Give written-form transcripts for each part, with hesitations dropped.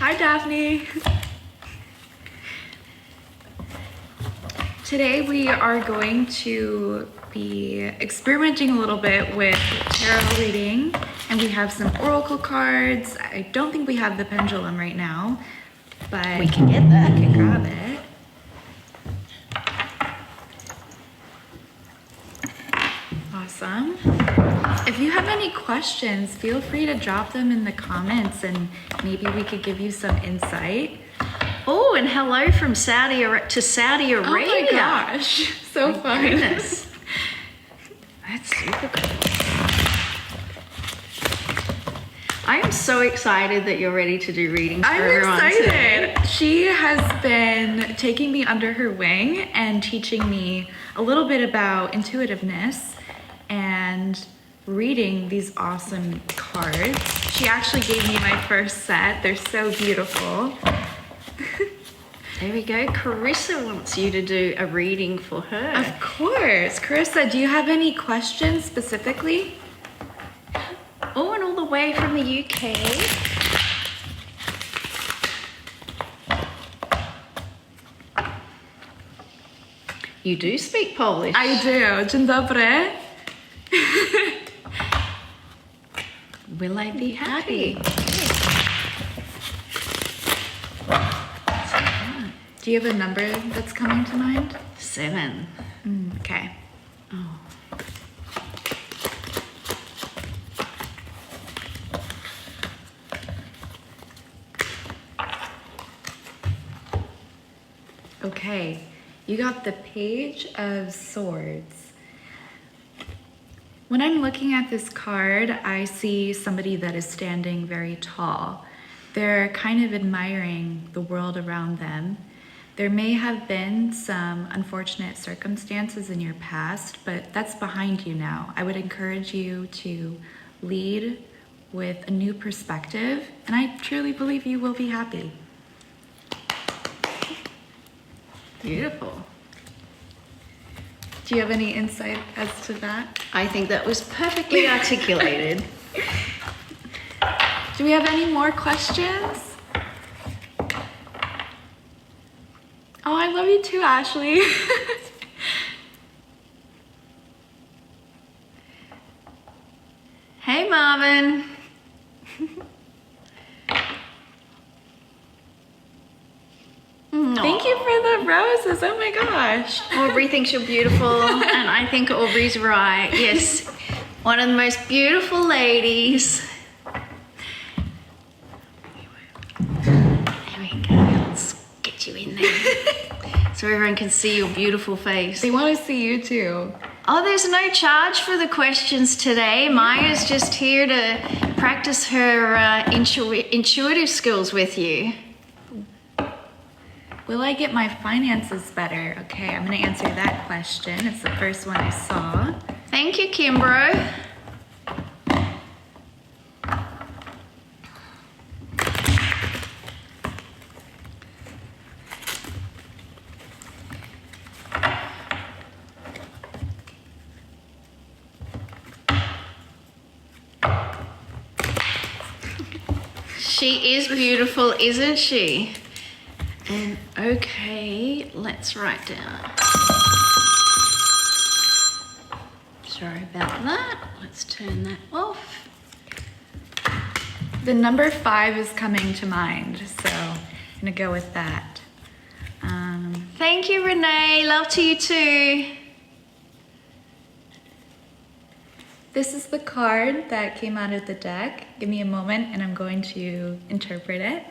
Hi, Daphne. Today we are going to be experimenting a little bit with tarot reading, and we have some oracle cards. I don't think we have the pendulum right now, but we can get that. We can grab it. Awesome. If you have any questions, feel free to drop them in the comments and maybe we could give you some insight. Oh, and hello from Saudi Arabia. Oh my gosh, so fun. Goodness. That's super cool. I am so excited that you're ready to do readings for everyone. I'm excited. Today. She has been taking me under her wing and teaching me a little bit about intuitiveness and reading these awesome cards. She actually gave me my first set. They're so beautiful. There we go. Carissa wants you to do a reading for her. Of course. Carissa, do you have any questions specifically? Oh, and all the way from the UK. You do speak Polish. I do. Dzień dobry. Will I be happy? Do you have a number that's coming to mind? 7. Okay. Oh. Okay, you got the Page of Swords. When I'm looking at this card, I see somebody that is standing very tall. They're kind of admiring the world around them. There may have been some unfortunate circumstances in your past, but that's behind you now. I would encourage you to lead with a new perspective, and I truly believe you will be happy. Beautiful. Do you have any insight as to that? I think that was perfectly articulated. Do we have any more questions? Oh, I love you too, Ashley. Hey, Marvin. Thank you for the roses. Oh my gosh. Aubrey thinks you're beautiful, and I think Aubrey's right. Yes, one of the most beautiful ladies. There we go. Let's get you in there so everyone can see your beautiful face. They want to see you too. Oh, there's no charge for the questions today. Maya's just here to practice her intuitive skills with you. Will I get my finances better? Okay, I'm going to answer that question. It's the first one I saw. Thank you, Kimbro. She is beautiful, isn't she? And okay, let's write down. Sorry about that. Let's turn that off. The number 5 is coming to mind, so I'm going to go with that. Thank you, Renee. Love to you too. This is the card that came out of the deck. Give me a moment and I'm going to interpret it.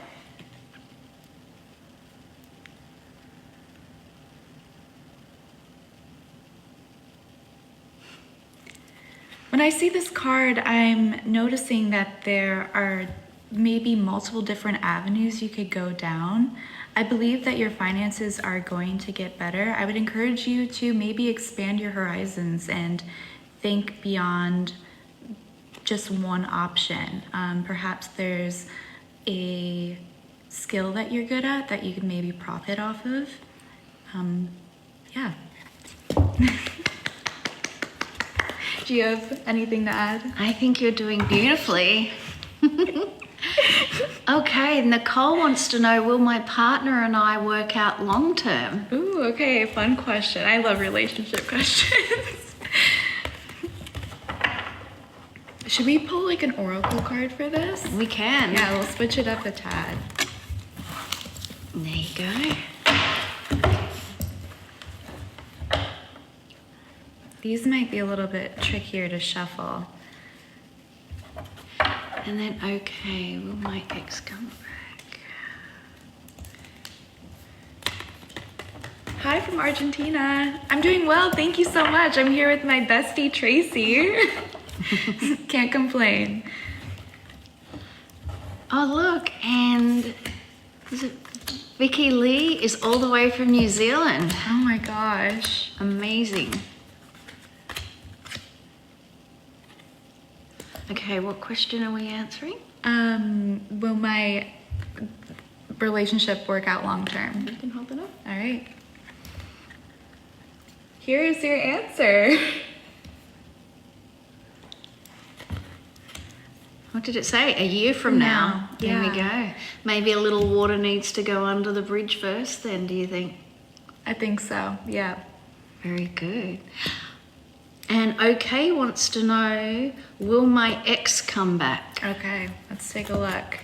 When I see this card, I'm noticing that there are maybe multiple different avenues you could go down. I believe that your finances are going to get better. I would encourage you to maybe expand your horizons and think beyond just one option. Perhaps there's a skill that you're good at that you could maybe profit off of. Yeah. Do you have anything to add? I think you're doing beautifully. Okay, Nicole wants to know, will my partner and I work out long term? Ooh, okay, fun question. I love relationship questions. Should we pull like an oracle card for this? We can. Yeah, we'll switch it up a tad. There you go. These might be a little bit trickier to shuffle. And then, okay, will my ex come back? Hi from Argentina. I'm doing well, thank you so much. I'm here with my bestie, Tracy. Can't complain. Oh, look, and is it Vicky Lee is all the way from New Zealand. Oh my gosh. Amazing. Okay, what question are we answering? Will my relationship work out long term? You can hold it up. All right. Here's your answer. What did it say? A year from now. No, There we yeah. go. Maybe a little water needs to go under the bridge first then, do you think? I think so, yeah. Very good. And OK wants to know, will my ex come back? Okay, let's take a look.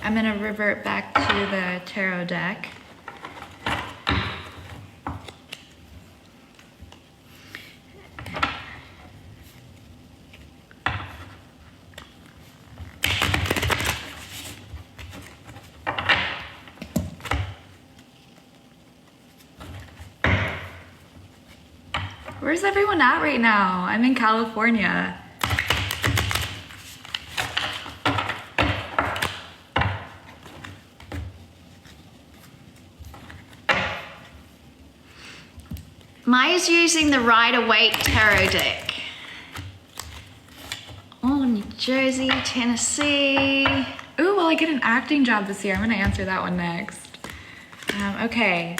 I'm gonna revert back to the tarot deck. Where's everyone at right now? I'm in California. Maya's using the Rider-Waite tarot deck. Oh, New Jersey, Tennessee. Ooh, will I get an acting job this year? I'm gonna answer that one next. Okay.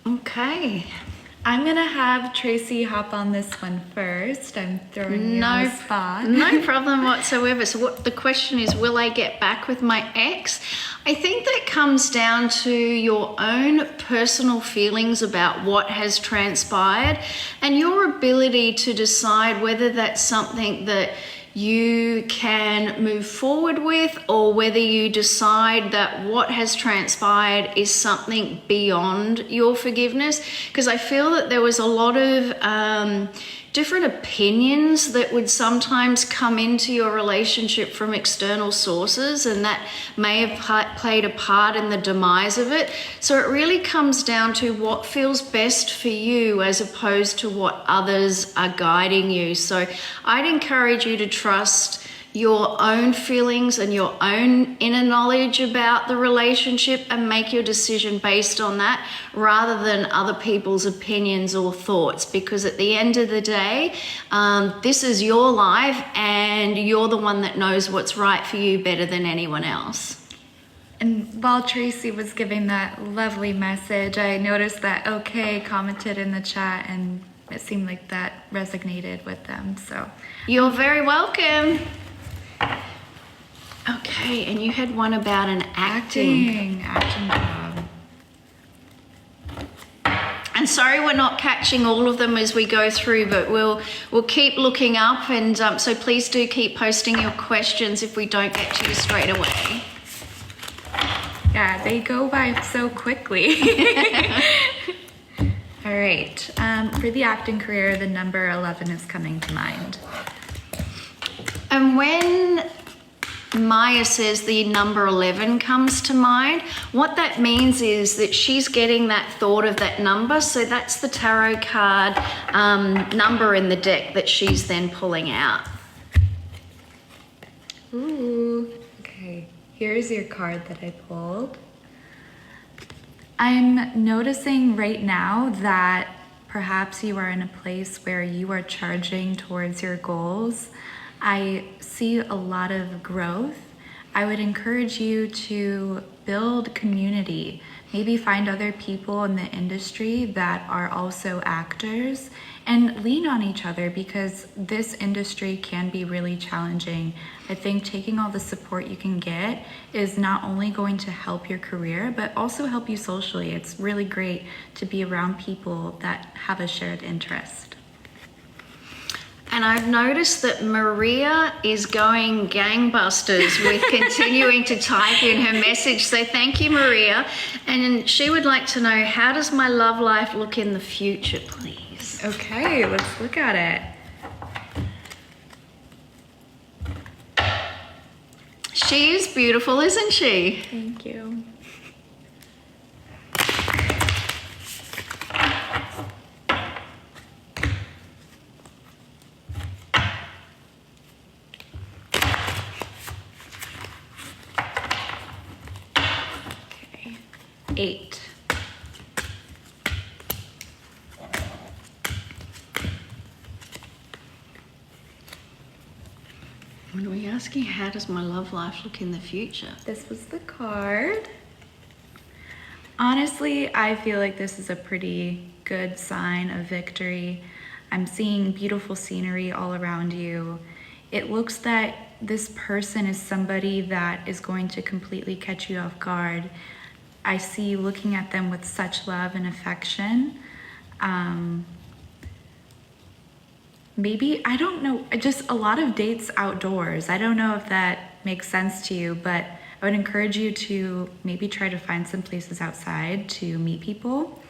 Okay. I'm gonna have Tracy hop on this one first. I'm throwing you on the spot. No problem whatsoever. So what the question is, will I get back with my ex? I think that comes down to your own personal feelings about what has transpired and your ability to decide whether that's something that you can move forward with, or whether you decide that what has transpired is something beyond your forgiveness. Because I feel that there was a lot of different opinions that would sometimes come into your relationship from external sources, and that may have played a part in the demise of it. So it really comes down to what feels best for you as opposed to what others are guiding you. So I'd encourage you to trust your own feelings and your own inner knowledge about the relationship and make your decision based on that rather than other people's opinions or thoughts, because at the end of the day, this is your life and you're the one that knows what's right for you better than anyone else. And while Tracy was giving that lovely message, I noticed that OK commented in the chat, and it seemed like that resonated with them. So you're very welcome. Okay, and you had one about an acting job. And sorry we're not catching all of them as we go through, but we'll keep looking up, and so please do keep posting your questions if we don't get to you straight away. Yeah, they go by so quickly. All right, for the acting career, the number 11 is coming to mind. And when Maya says the number 11 comes to mind, what that means is that she's getting that thought of that number. So that's the tarot card number in the deck that she's then pulling out. Ooh, okay. Here's your card that I pulled. I'm noticing right now that perhaps you are in a place where you are charging towards your goals. I see a lot of growth. I would encourage you to build community, maybe find other people in the industry that are also actors and lean on each other, because this industry can be really challenging. I think taking all the support you can get is not only going to help your career, but also help you socially. It's really great to be around people that have a shared interest. And I've noticed that Maria is going gangbusters with continuing to type in her message. So thank you, Maria. And she would like to know, how does my love life look in the future, please? Okay, let's look at it. She is beautiful, isn't she? Thank you. Okay, 8. What are we asking? How does my love life look in the future? This was the card. Honestly, I feel like this is a pretty good sign of victory. I'm seeing beautiful scenery all around you. It looks that this person is somebody that is going to completely catch you off guard. I see you looking at them with such love and affection. Maybe, I don't know, just a lot of dates outdoors. I don't know if that makes sense to you, but I would encourage you to maybe try to find some places outside to meet people.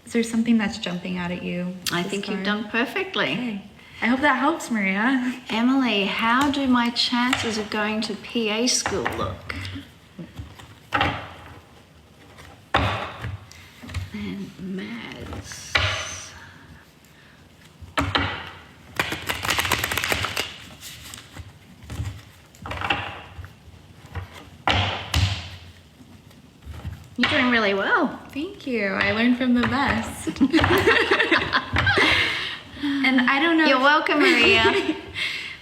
Is there something that's jumping out at you? I think you've done perfectly. Okay. I hope that helps, Maria. Emily, how do my chances of going to PA school look? And Mads. You're doing really well. Thank you. I learned from the best. And I don't know. You're welcome, Maria.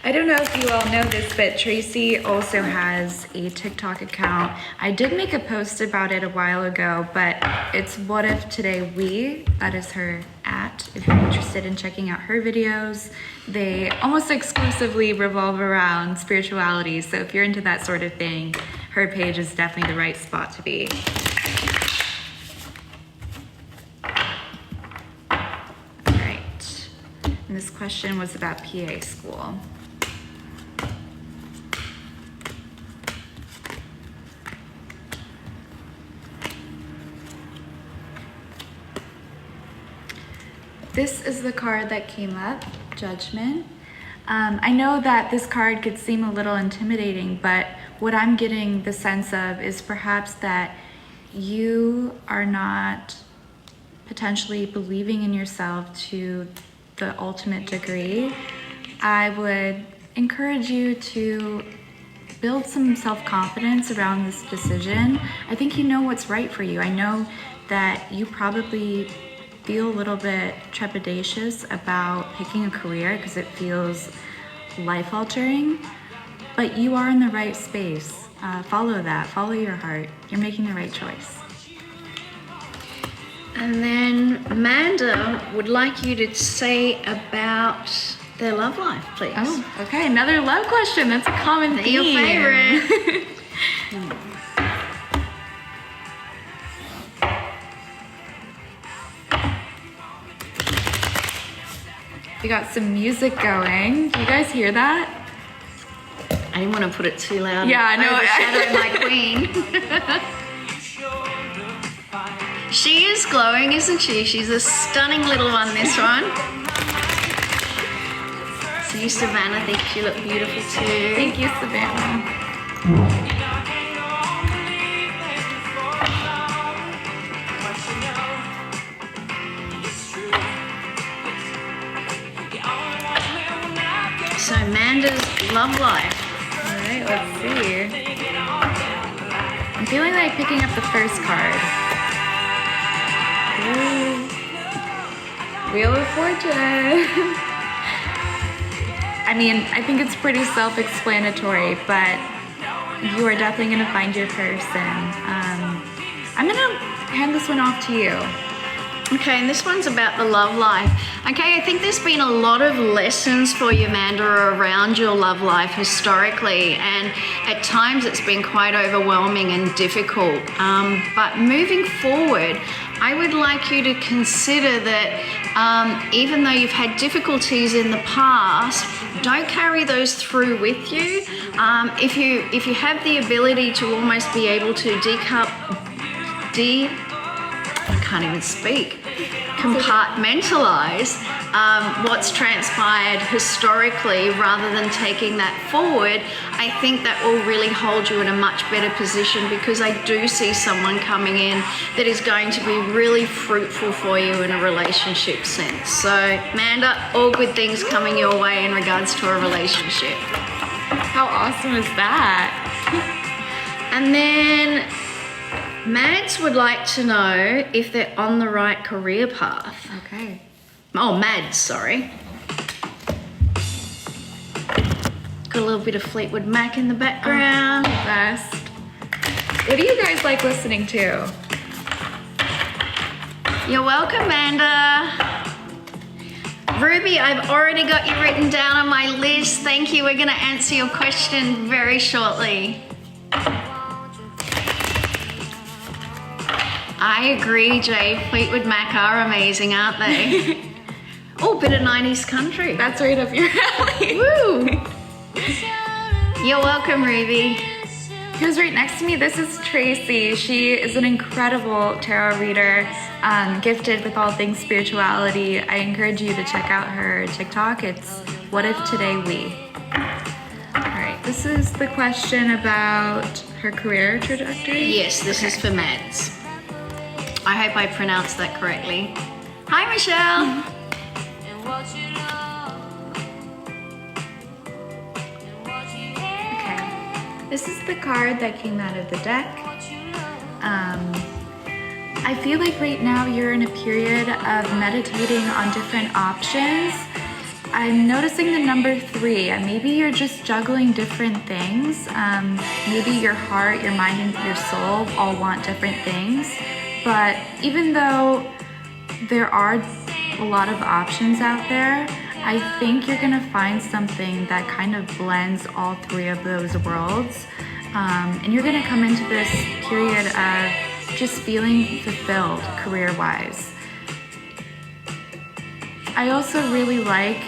I don't know if you all know this, but Tracy also has a TikTok account. I did make a post about it a while ago, but it's What If Today We, that is her @ if you're interested in checking out her videos. They almost exclusively revolve around spirituality, so if you're into that sort of thing, her page is definitely the right spot to be. And this question was about PA school. This is the card that came up, Judgment. I know that this card could seem a little intimidating, but what I'm getting the sense of is perhaps that you are not potentially believing in yourself to the ultimate degree. I would encourage you to build some self-confidence around this decision. I think you know what's right for you. I know that you probably feel a little bit trepidatious about picking a career because it feels life-altering, but you are in the right space. Follow that, follow your heart. You're making the right choice. And then Amanda would like you to say about their love life, please. Oh, okay, another love question. That's a common theme. Your favorite. We got some music going. Do you guys hear that? I didn't want to put it too loud. Yeah, I know. Overshadow my queen. She is glowing, isn't she? She's a stunning little one, this one. So you, Savannah, think you look beautiful too. Thank you, Savannah. So Amanda's love life. All right, let's see. I'm feeling like picking up the first card. Ooh. Wheel of Fortune. I mean, I think it's pretty self-explanatory, but you are definitely going to find your person. I'm gonna hand this one off to you. Okay, and this one's about the love life. Okay, I think there's been a lot of lessons for you, Amanda, around your love life historically, and at times it's been quite overwhelming and difficult. But moving forward, I would like you to consider that even though you've had difficulties in the past, don't carry those through with you. If you have the ability to almost be able to I can't even speak, compartmentalize what's transpired historically rather than taking that forward, I think that will really hold you in a much better position, because I do see someone coming in that is going to be really fruitful for you in a relationship sense. So, Amanda, all good things coming your way in regards to a relationship. How awesome is that? And then Mads would like to know if they're on the right career path. Okay. Oh, Mads, sorry. Got a little bit of Fleetwood Mac in the background. Best. What do you guys like listening to? You're welcome, Amanda. Ruby, I've already got you written down on my list. Thank you. We're going to answer your question very shortly. I agree, Jay. Fleetwood Mac are amazing, aren't they? Oh, bit of 90s country. That's right up your alley. Woo! You're welcome, Ruby. Who's right next to me? This is Tracy. She is an incredible tarot reader, gifted with all things spirituality. I encourage you to check out her TikTok. It's What If Today We. All right, this is the question about her career trajectory. Yes, this is for Mads. I hope I pronounced that correctly. Hi, Michelle. Okay, this is the card that came out of the deck. I feel like right now you're in a period of meditating on different options. I'm noticing the number 3, and maybe you're just juggling different things. Maybe your heart, your mind, and your soul all want different things. But even though there are a lot of options out there, I think you're gonna find something that kind of blends all 3 of those worlds. And you're gonna come into this period of just feeling fulfilled career-wise. I also really like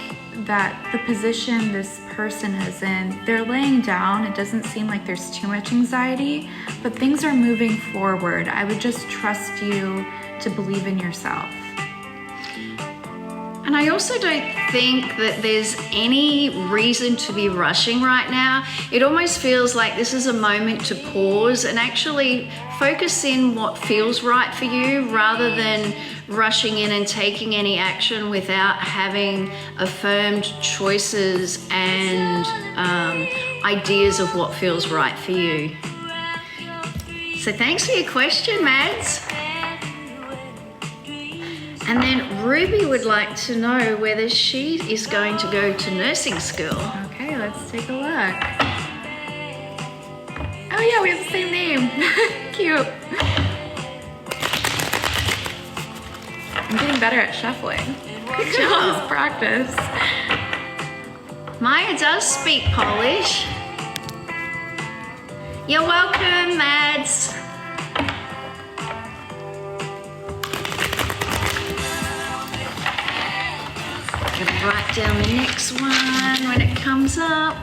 that the position this person is in, they're laying down. It doesn't seem like there's too much anxiety, but things are moving forward. I would just trust you to believe in yourself. And I also don't think that there's any reason to be rushing right now. It almost feels like this is a moment to pause and actually focus in what feels right for you, rather than rushing in and taking any action without having affirmed choices and ideas of what feels right for you. So thanks for your question, Mads. And then Ruby would like to know whether she is going to go to nursing school. Okay, let's take a look. Oh yeah, we have the same name. Cute. I'm getting better at shuffling. Good All job. this practice. Maya does speak Polish. You're welcome, Mads. Gonna write down the next one when it comes up.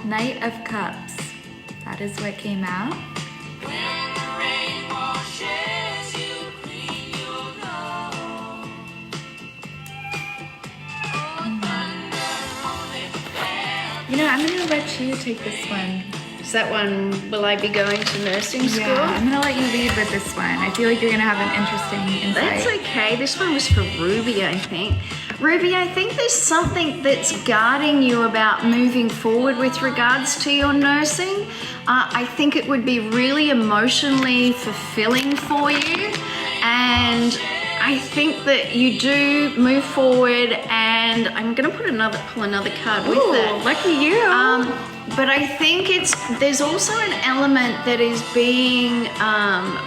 Knight of Cups. That is what came out. You know, I'm gonna let you take this one. Is that one, will I be going to nursing school? Yeah, I'm gonna let you lead with this one. I feel like you're gonna have an interesting insight. That's okay. This one was for Ruby, I think. Ruby, I think there's something that's guarding you about moving forward with regards to your nursing. I think it would be really emotionally fulfilling for you. And I think that you do move forward, and I'm going to pull another card with Ooh, that. lucky you. But I think there's also an element that is being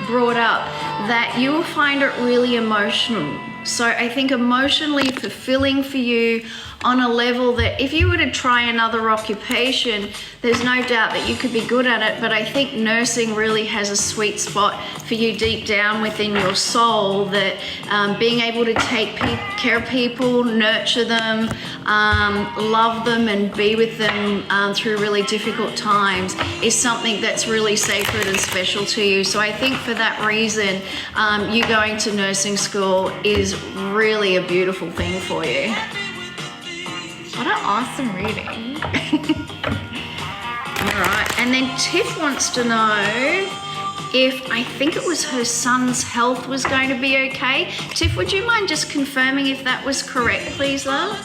brought up that you will find it really emotional. So I think emotionally fulfilling for you on a level that if you were to try another occupation, there's no doubt that you could be good at it. But I think nursing really has a sweet spot for you deep down within your soul, that being able to take care of people, nurture them, love them, and be with them through really difficult times is something that's really sacred and special to you. So I think for that reason, you going to nursing school is really a beautiful thing for you. What an awesome reading. All right, and then Tiff wants to know if I think it was her son's health was going to be okay. Tiff, would you mind just confirming if that was correct, please, love?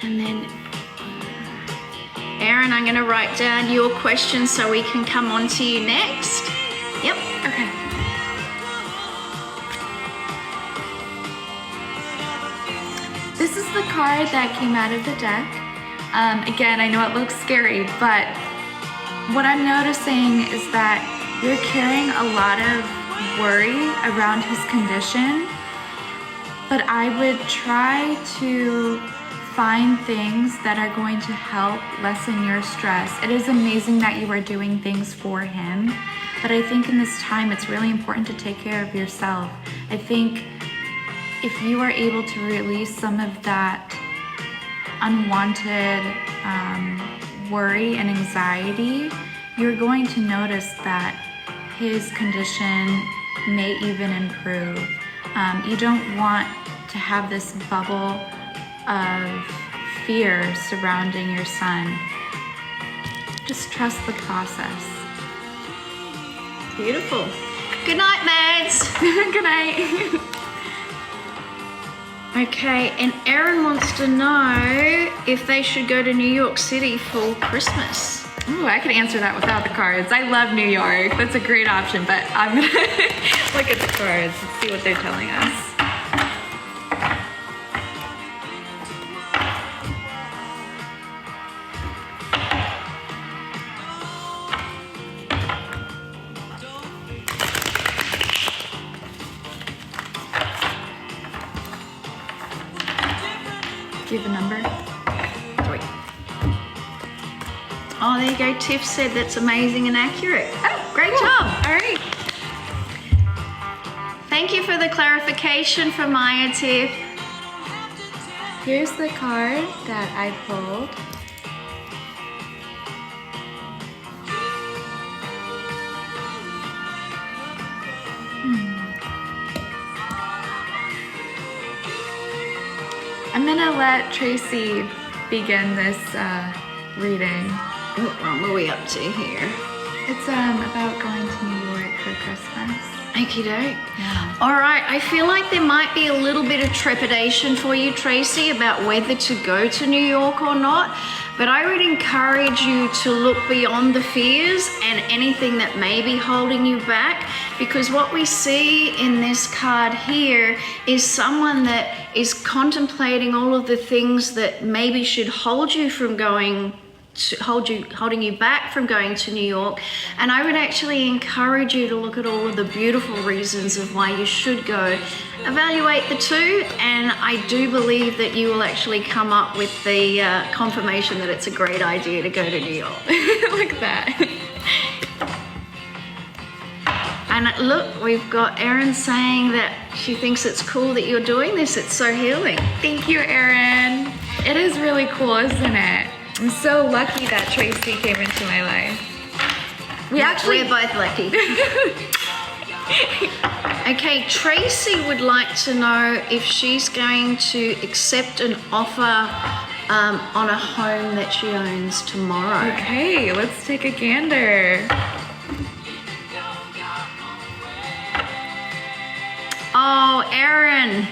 And then, Erin, I'm going to write down your question so we can come on to you next. Yep. Okay. This is the card that came out of the deck. Again, I know it looks scary, but what I'm noticing is that you're carrying a lot of worry around his condition, but I would try to find things that are going to help lessen your stress. It is amazing that you are doing things for him, but I think in this time it's really important to take care of yourself. I think if you are able to release some of that unwanted worry and anxiety, you're going to notice that his condition may even improve. You don't want to have this bubble of fear surrounding your son. Just trust the process. Beautiful. Good night, Mads. Good night. Okay, and Erin wants to know if they should go to New York City for Christmas. Ooh, I could answer that without the cards. I love New York. That's a great option, but I'm gonna look at the cards and see what they're telling us. Do you have a number? 3. Oh, there you go. Tiff said that's amazing and accurate. Oh, great job. All right. Thank you for the clarification from Maya, Tiff. Here's the card that I pulled. I'm gonna let Tracy begin this reading. What are we up to here? It's about going to New York for Christmas. Okie doke. Yeah. All right, I feel like there might be a little bit of trepidation for you, Tracy, about whether to go to New York or not. But I would encourage you to look beyond the fears and anything that may be holding you back, because what we see in this card here is someone that is contemplating all of the things that maybe should hold you from going to, holding you back from going to New York. And I would actually encourage you to look at all of the beautiful reasons of why you should go. Evaluate the two, and I do believe that you will actually come up with the confirmation that it's a great idea to go to New York. Look at that. And look, we've got Erin saying that she thinks it's cool that you're doing this. It's so healing. Thank you, Erin. It is really cool, isn't it? I'm so lucky that Tracy came into my life. We're both lucky. Okay, Tracy would like to know if she's going to accept an offer on a home that she owns tomorrow. Okay, let's take a gander. Oh, Erin,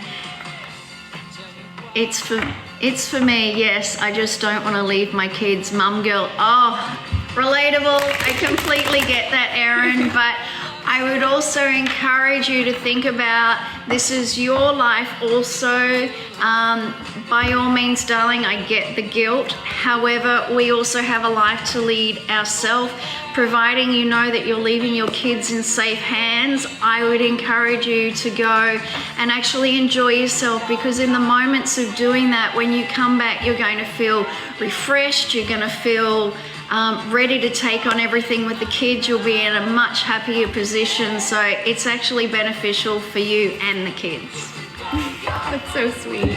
it's for me. Yes, I just don't want to leave my kids. Mum girl. Oh, relatable. I completely get that, Erin. But I would also encourage you to think about this is your life also. By all means, darling, I get the guilt. However, we also have a life to lead ourselves. Providing you know that you're leaving your kids in safe hands, I would encourage you to go and actually enjoy yourself, because in the moments of doing that, when you come back, you're going to feel refreshed, you're going to feel ready to take on everything with the kids. You'll be in a much happier position, so it's actually beneficial for you and the kids. That's so sweet.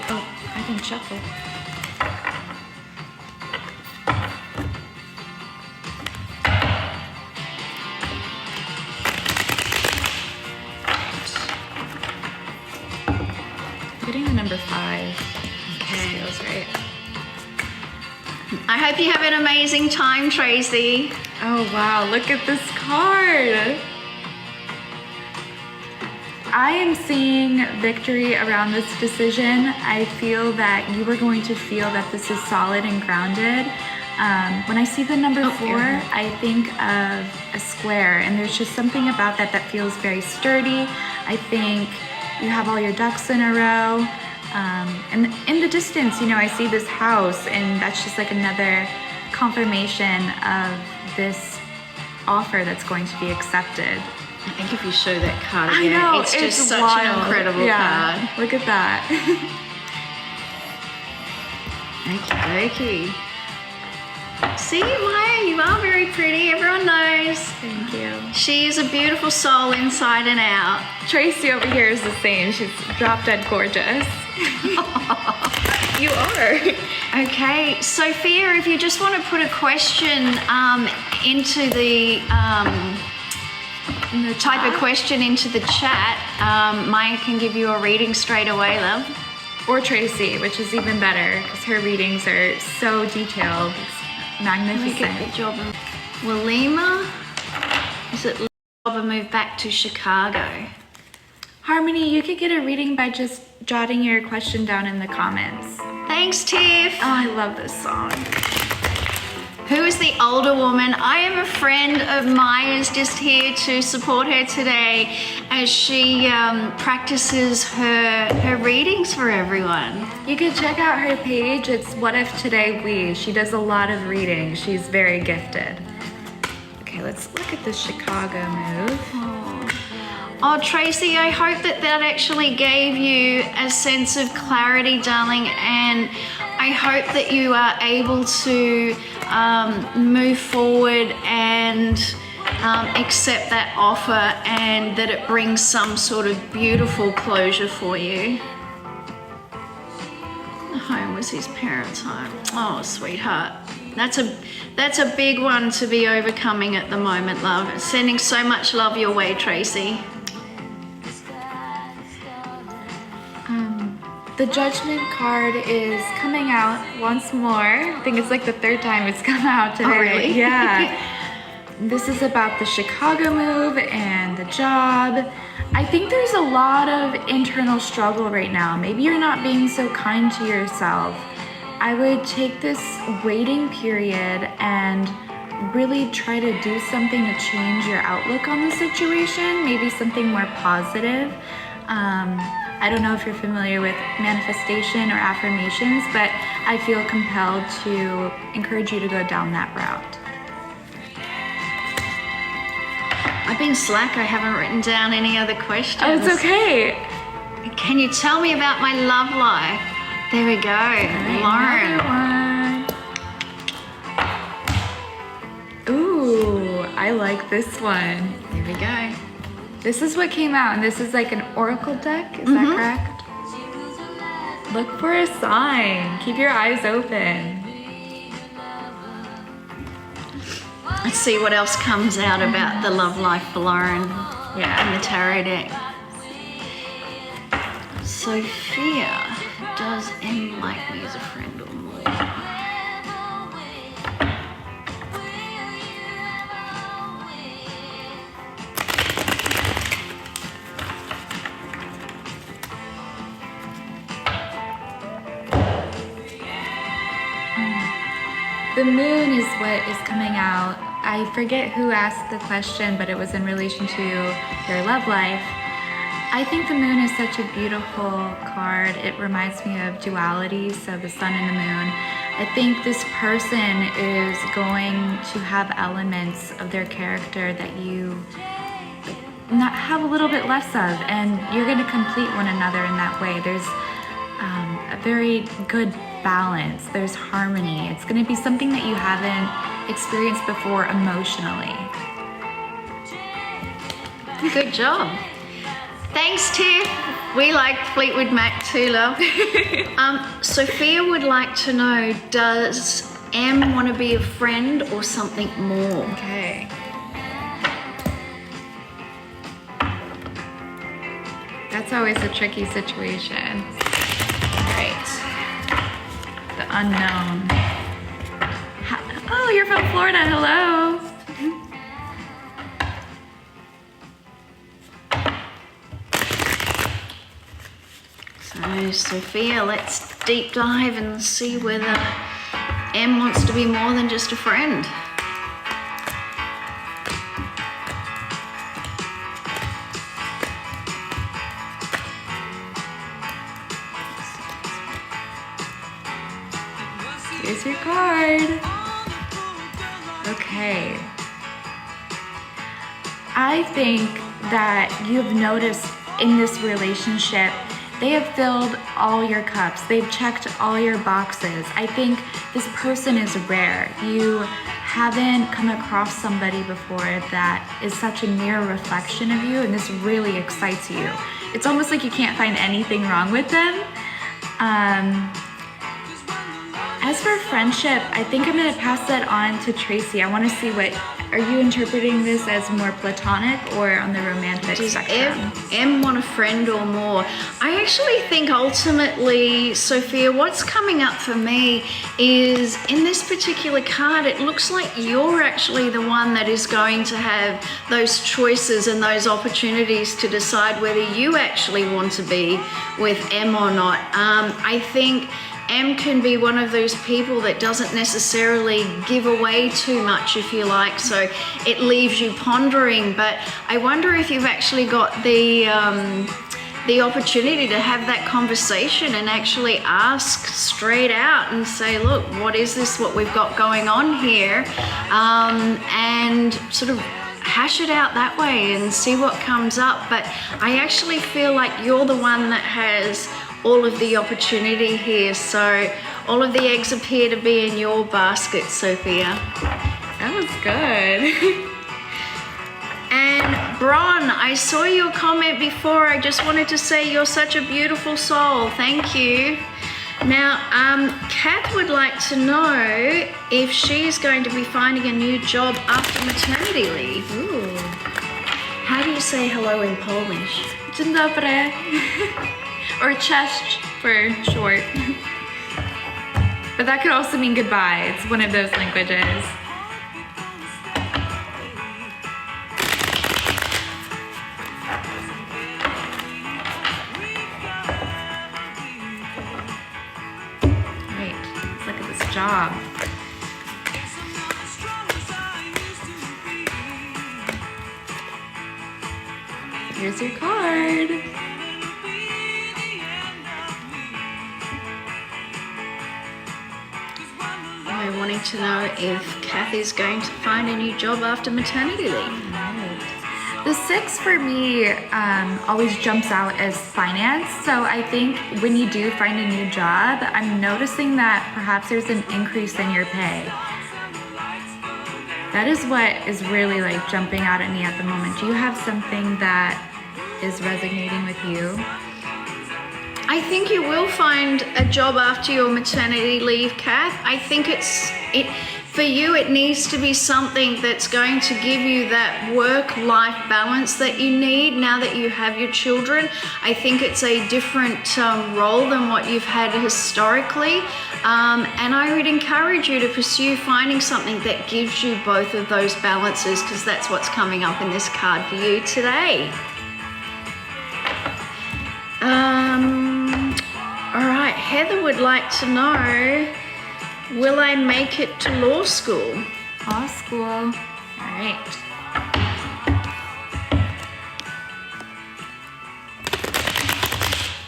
Oh, I can shuffle. Getting the number 5. Okay. Feels right. I hope you have an amazing time, Tracy. Oh wow, look at this card. I am seeing victory around this decision. I feel that you are going to feel that this is solid and grounded. When I see the number 4, I think of a square, and there's just something about that that feels very sturdy. I think you have all your ducks in a row. And in the distance, you know, I see this house, and that's just like another confirmation of this offer that's going to be accepted. I think if you show that card I again, know, it's just such wild. an incredible card. Look at that. Okie dokie. See, Maya, you are very pretty. Everyone knows. Thank you. She is a beautiful soul inside and out. Tracy over here is the same. She's drop dead gorgeous. You are. Okay, Sophia, if you just want to put a question into the type of question into the chat, Maya can give you a reading straight away, love. Or Tracy, which is even better because her readings are so detailed. It's magnificent. Look at the job. Will Lima, is it Lima move back to Chicago? Harmony, you could get a reading by just jotting your question down in the comments. Thanks, Tiff. Oh, I love this song. Who is the older woman? I am a friend of Maya's, just here to support her today as she practices her readings for everyone. You could check out her page. It's What If Today We. She does a lot of reading. She's very gifted. Okay, let's look at this Chicago move. Oh, Tracy, I hope that that actually gave you a sense of clarity, darling, and I hope that you are able to move forward and accept that offer, and that it brings some sort of beautiful closure for you. The home was his parents' home. Oh, sweetheart. That's a big one to be overcoming at the moment, love. Sending so much love your way, Tracy. The Judgment card is coming out once more. I think it's like the 3rd time it's come out today. Oh, really? Yeah. This is about the Chicago move and the job. I think there's a lot of internal struggle right now. Maybe you're not being so kind to yourself. I would take this waiting period and really try to do something to change your outlook on the situation, maybe something more positive. I don't know if you're familiar with manifestation or affirmations, but I feel compelled to encourage you to go down that route. I've been slack. I haven't written down any other questions. Oh, it's okay. Can you tell me about my love life? There we go. Lauren. Ooh, I like this one. There we go. This is what came out, and this is like an oracle deck, is that correct? Look for a sign. Keep your eyes open. Let's see what else comes out about the love life for Lauren in the tarot deck. Sophia, does M like me as a friend or more? The moon is what is coming out. I forget who asked the question, but it was in relation to your love life. I think the moon is such a beautiful card. It reminds me of duality, so the sun and the moon. I think this person is going to have elements of their character that you not have a little bit less of, and you're going to complete one another in that way. There's a very good balance. There's harmony. It's going to be something that you haven't experienced before emotionally. Good job. Thanks, Tiff. We like Fleetwood Mac too, love. Sophia would like to know, does M want to be a friend or something more? Okay. That's always a tricky situation. Right. The unknown. Oh, you're from Florida. Hello. So, Sophia, let's deep dive and see whether M wants to be more than just a friend. Here's your card. Okay. I think that you've noticed in this relationship, they have filled all your cups. They've checked all your boxes. I think this person is rare. You haven't come across somebody before that is such a mirror reflection of you, and this really excites you. It's almost like you can't find anything wrong with them. As for friendship, I think I'm gonna pass that on to Tracy. I wanna see are you interpreting this as more platonic or on the romantic spectrum? M want a friend or more? I actually think ultimately, Sophia, what's coming up for me is in this particular card, it looks like you're actually the one that is going to have those choices and those opportunities to decide whether you actually want to be with M or not. I think M can be one of those people that doesn't necessarily give away too much, if you like, so it leaves you pondering. But I wonder if you've actually got the opportunity to have that conversation and actually ask straight out and say, look, what is this, what we've got going on here? And sort of hash it out that way and see what comes up. But I actually feel like you're the one that has all of the opportunity here. So all of the eggs appear to be in your basket, Sophia. That was good. And Bron, I saw your comment before. I just wanted to say you're such a beautiful soul. Thank you. Now, Kath would like to know if she's going to be finding a new job after maternity leave. Ooh. How do you say hello in Polish? Dzień dobry. Or cześć for short. But that could also mean goodbye. It's one of those languages. Right, let's look at this job. Here's your card. We're wanting to know if Kathy's going to find a new job after maternity leave. The 6 for me always jumps out as finance. So I think when you do find a new job, I'm noticing that perhaps there's an increase in your pay. That is what is really like jumping out at me at the moment. Do you have something that is resonating with you? I think you will find a job after your maternity leave, Kath. I think for you, it needs to be something that's going to give you that work-life balance that you need now that you have your children. I think it's a different role than what you've had historically. And I would encourage you to pursue finding something that gives you both of those balances, because that's what's coming up in this card for you today. All right, Heather would like to know, will I make it to law school? Law school. All right.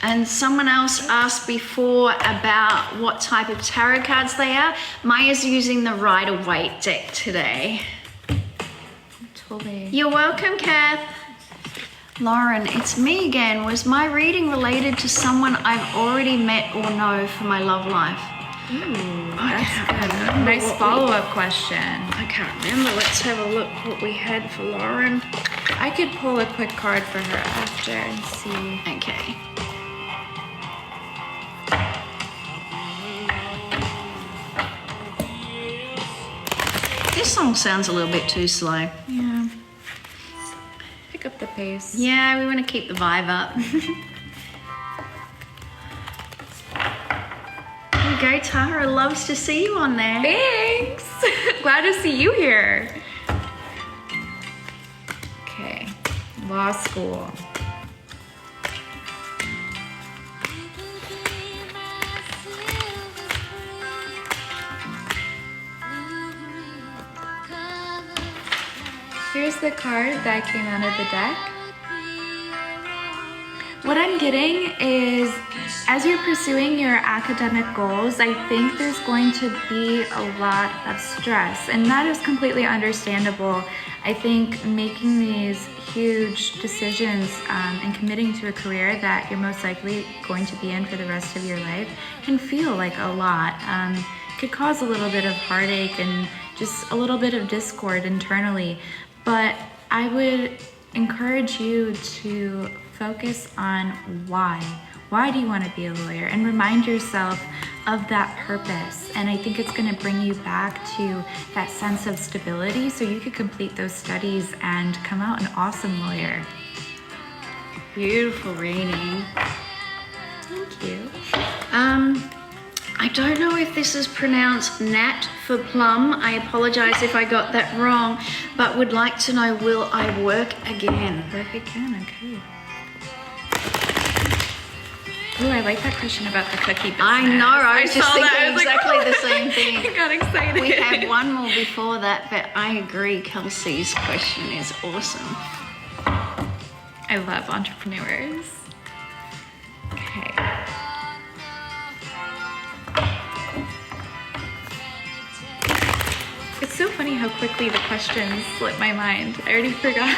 And someone else asked before about what type of tarot cards they are. Maya's using the Rider-Waite deck today. Totally. You're welcome, Kath. Lauren, it's me again. Was my reading related to someone I've already met or know for my love life? Ooh, that's good. Nice follow-up question. I can't remember. Let's have a look what we had for Lauren. I could pull a quick card for her after and see. Okay. This song sounds a little bit too slow. Yeah. Pick up the pace. Yeah, we want to keep the vibe up. There you go, Tara loves to see you on there. Thanks. Glad to see you here. Okay. Law school. Here's the card that came out of the deck. What I'm getting is, as you're pursuing your academic goals, I think there's going to be a lot of stress, and that is completely understandable. I think making these huge decisions and committing to a career that you're most likely going to be in for the rest of your life can feel like a lot. Could cause a little bit of heartache and just a little bit of discord internally. But I would encourage you to focus on why. Why do you want to be a lawyer? And remind yourself of that purpose. And I think it's going to bring you back to that sense of stability so you could complete those studies and come out an awesome lawyer. Beautiful reading. Thank you. I don't know if this is pronounced Nat for plum. I apologize if I got that wrong, but would like to know, will I work again? Work again, okay. Ooh, I like that question about the cookie business. I know, I was just saw thinking that. I was like, exactly "Oh." the same thing. I got excited. We had one more before that, but I agree, Kelsey's question is awesome. I love entrepreneurs. Okay. It's so funny how quickly the questions slip my mind. I already forgot.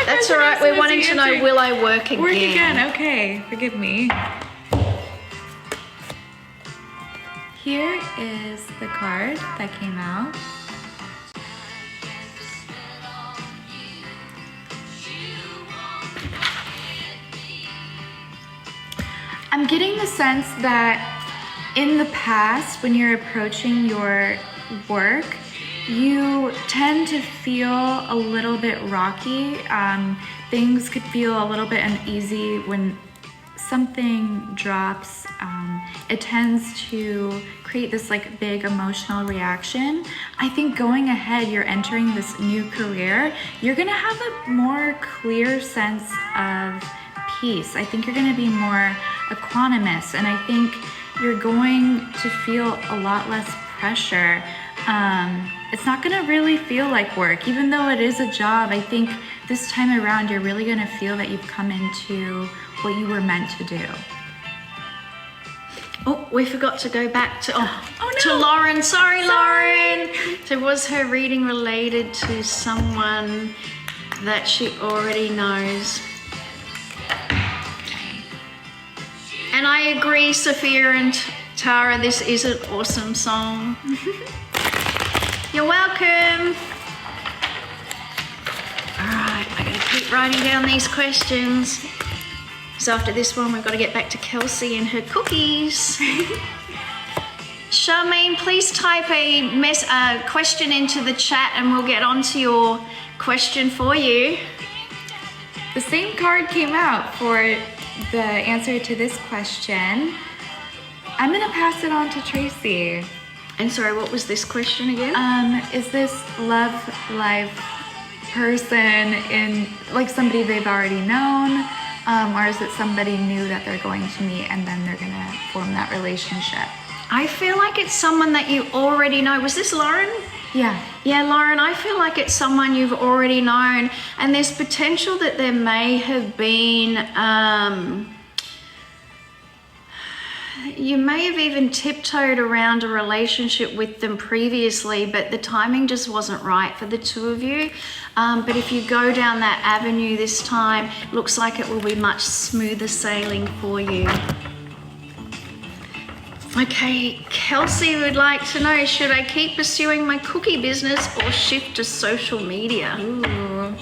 That's all right. We're wanting to know, will I work again? Work again, okay. Forgive me. Here is the card that came out. I'm getting the sense that in the past, when you're approaching your work, you tend to feel a little bit rocky. Things could feel a little bit uneasy when something drops. It tends to create this like big emotional reaction. I think going ahead, you're entering this new career, you're gonna have a more clear sense of peace. I think you're gonna be more equanimous, and I think you're going to feel a lot less pressure. It's not gonna really feel like work, even though it is a job. I think this time around, you're really gonna feel that you've come into what you were meant to do. Oh, we forgot to go back to no. to Lauren. Sorry, Lauren. So was her reading related to someone that she already knows? And I agree, Sophia and Tara, this is an awesome song. You're welcome. All right, I gotta keep writing down these questions. So after this one, we've got to get back to Kelsey and her cookies. Charmaine, please type a question into the chat and we'll get on to your question for you. The same card came out for the answer to this question. I'm gonna pass it on to Tracy. And sorry, what was this question again? Is this love life person in like somebody they've already known? Or is it somebody new that they're going to meet and then they're gonna form that relationship? I feel like it's someone that you already know. Was this Lauren? Yeah. Yeah, Lauren, I feel like it's someone you've already known, and there's potential that there may have been, you may have even tiptoed around a relationship with them previously, but the timing just wasn't right for the two of you. But if you go down that avenue this time, looks like it will be much smoother sailing for you. Okay, Kelsey would like to know, should I keep pursuing my cookie business or shift to social media? Ooh.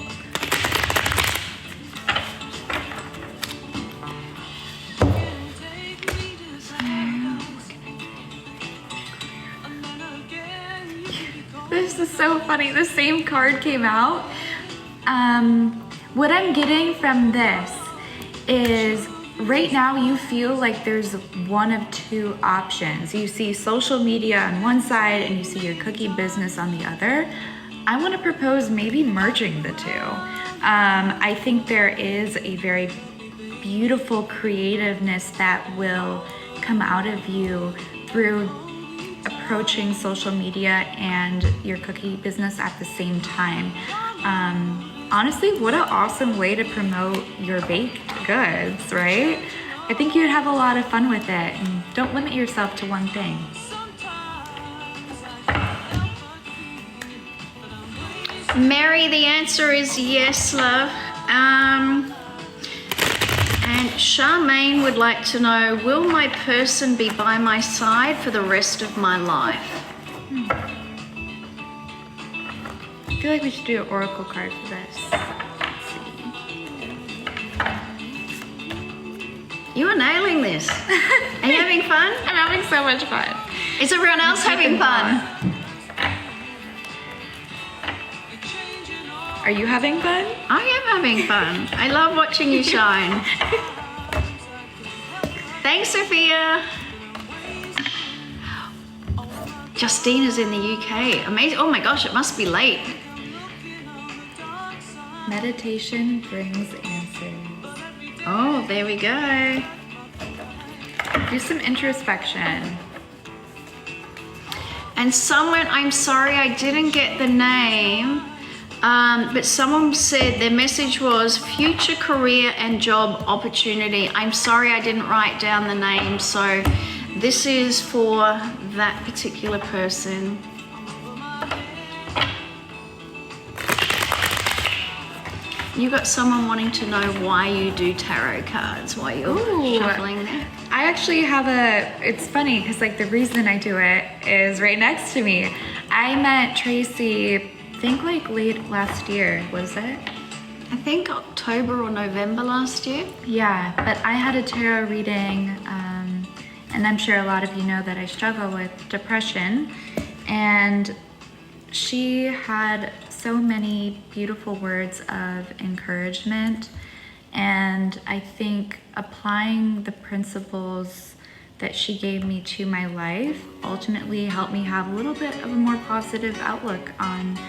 This is so funny. The same card came out. What I'm getting from this is right now you feel like there's one of two options. You see social media on one side and you see your cookie business on the other. I want to propose maybe merging the two. I think there is a very beautiful creativeness that will come out of you through approaching social media and your cookie business at the same time. Honestly, what an awesome way to promote your baked goods, right? I think you'd have a lot of fun with it, and don't limit yourself to one thing. Mary, the answer is yes, love. And Charmaine would like to know, will my person be by my side for the rest of my life? I feel like we should do an oracle card for this. Let's see. You are nailing this. Are you having fun? I'm having so much fun. Is everyone else having fun? Are you having fun? I am having fun. I love watching you shine. Thanks, Sophia. Justina's in the UK. Amazing. Oh my gosh, it must be late. Meditation brings answers. Oh, there we go. Do some introspection. And someone, I'm sorry I didn't get the name, but someone said their message was future career and job opportunity. I'm sorry I didn't write down the name, so this is for that particular person. You got someone wanting to know why you do tarot cards, why you're shuffling there. I actually have it's funny because like the reason I do it is right next to me. I met Tracy, I think like late last year, was it? I think October or November last year. Yeah, but I had a tarot reading, and I'm sure a lot of you know that I struggle with depression, and she had so many beautiful words of encouragement, and I think applying the principles that she gave me to my life ultimately helped me have a little bit of a more positive outlook on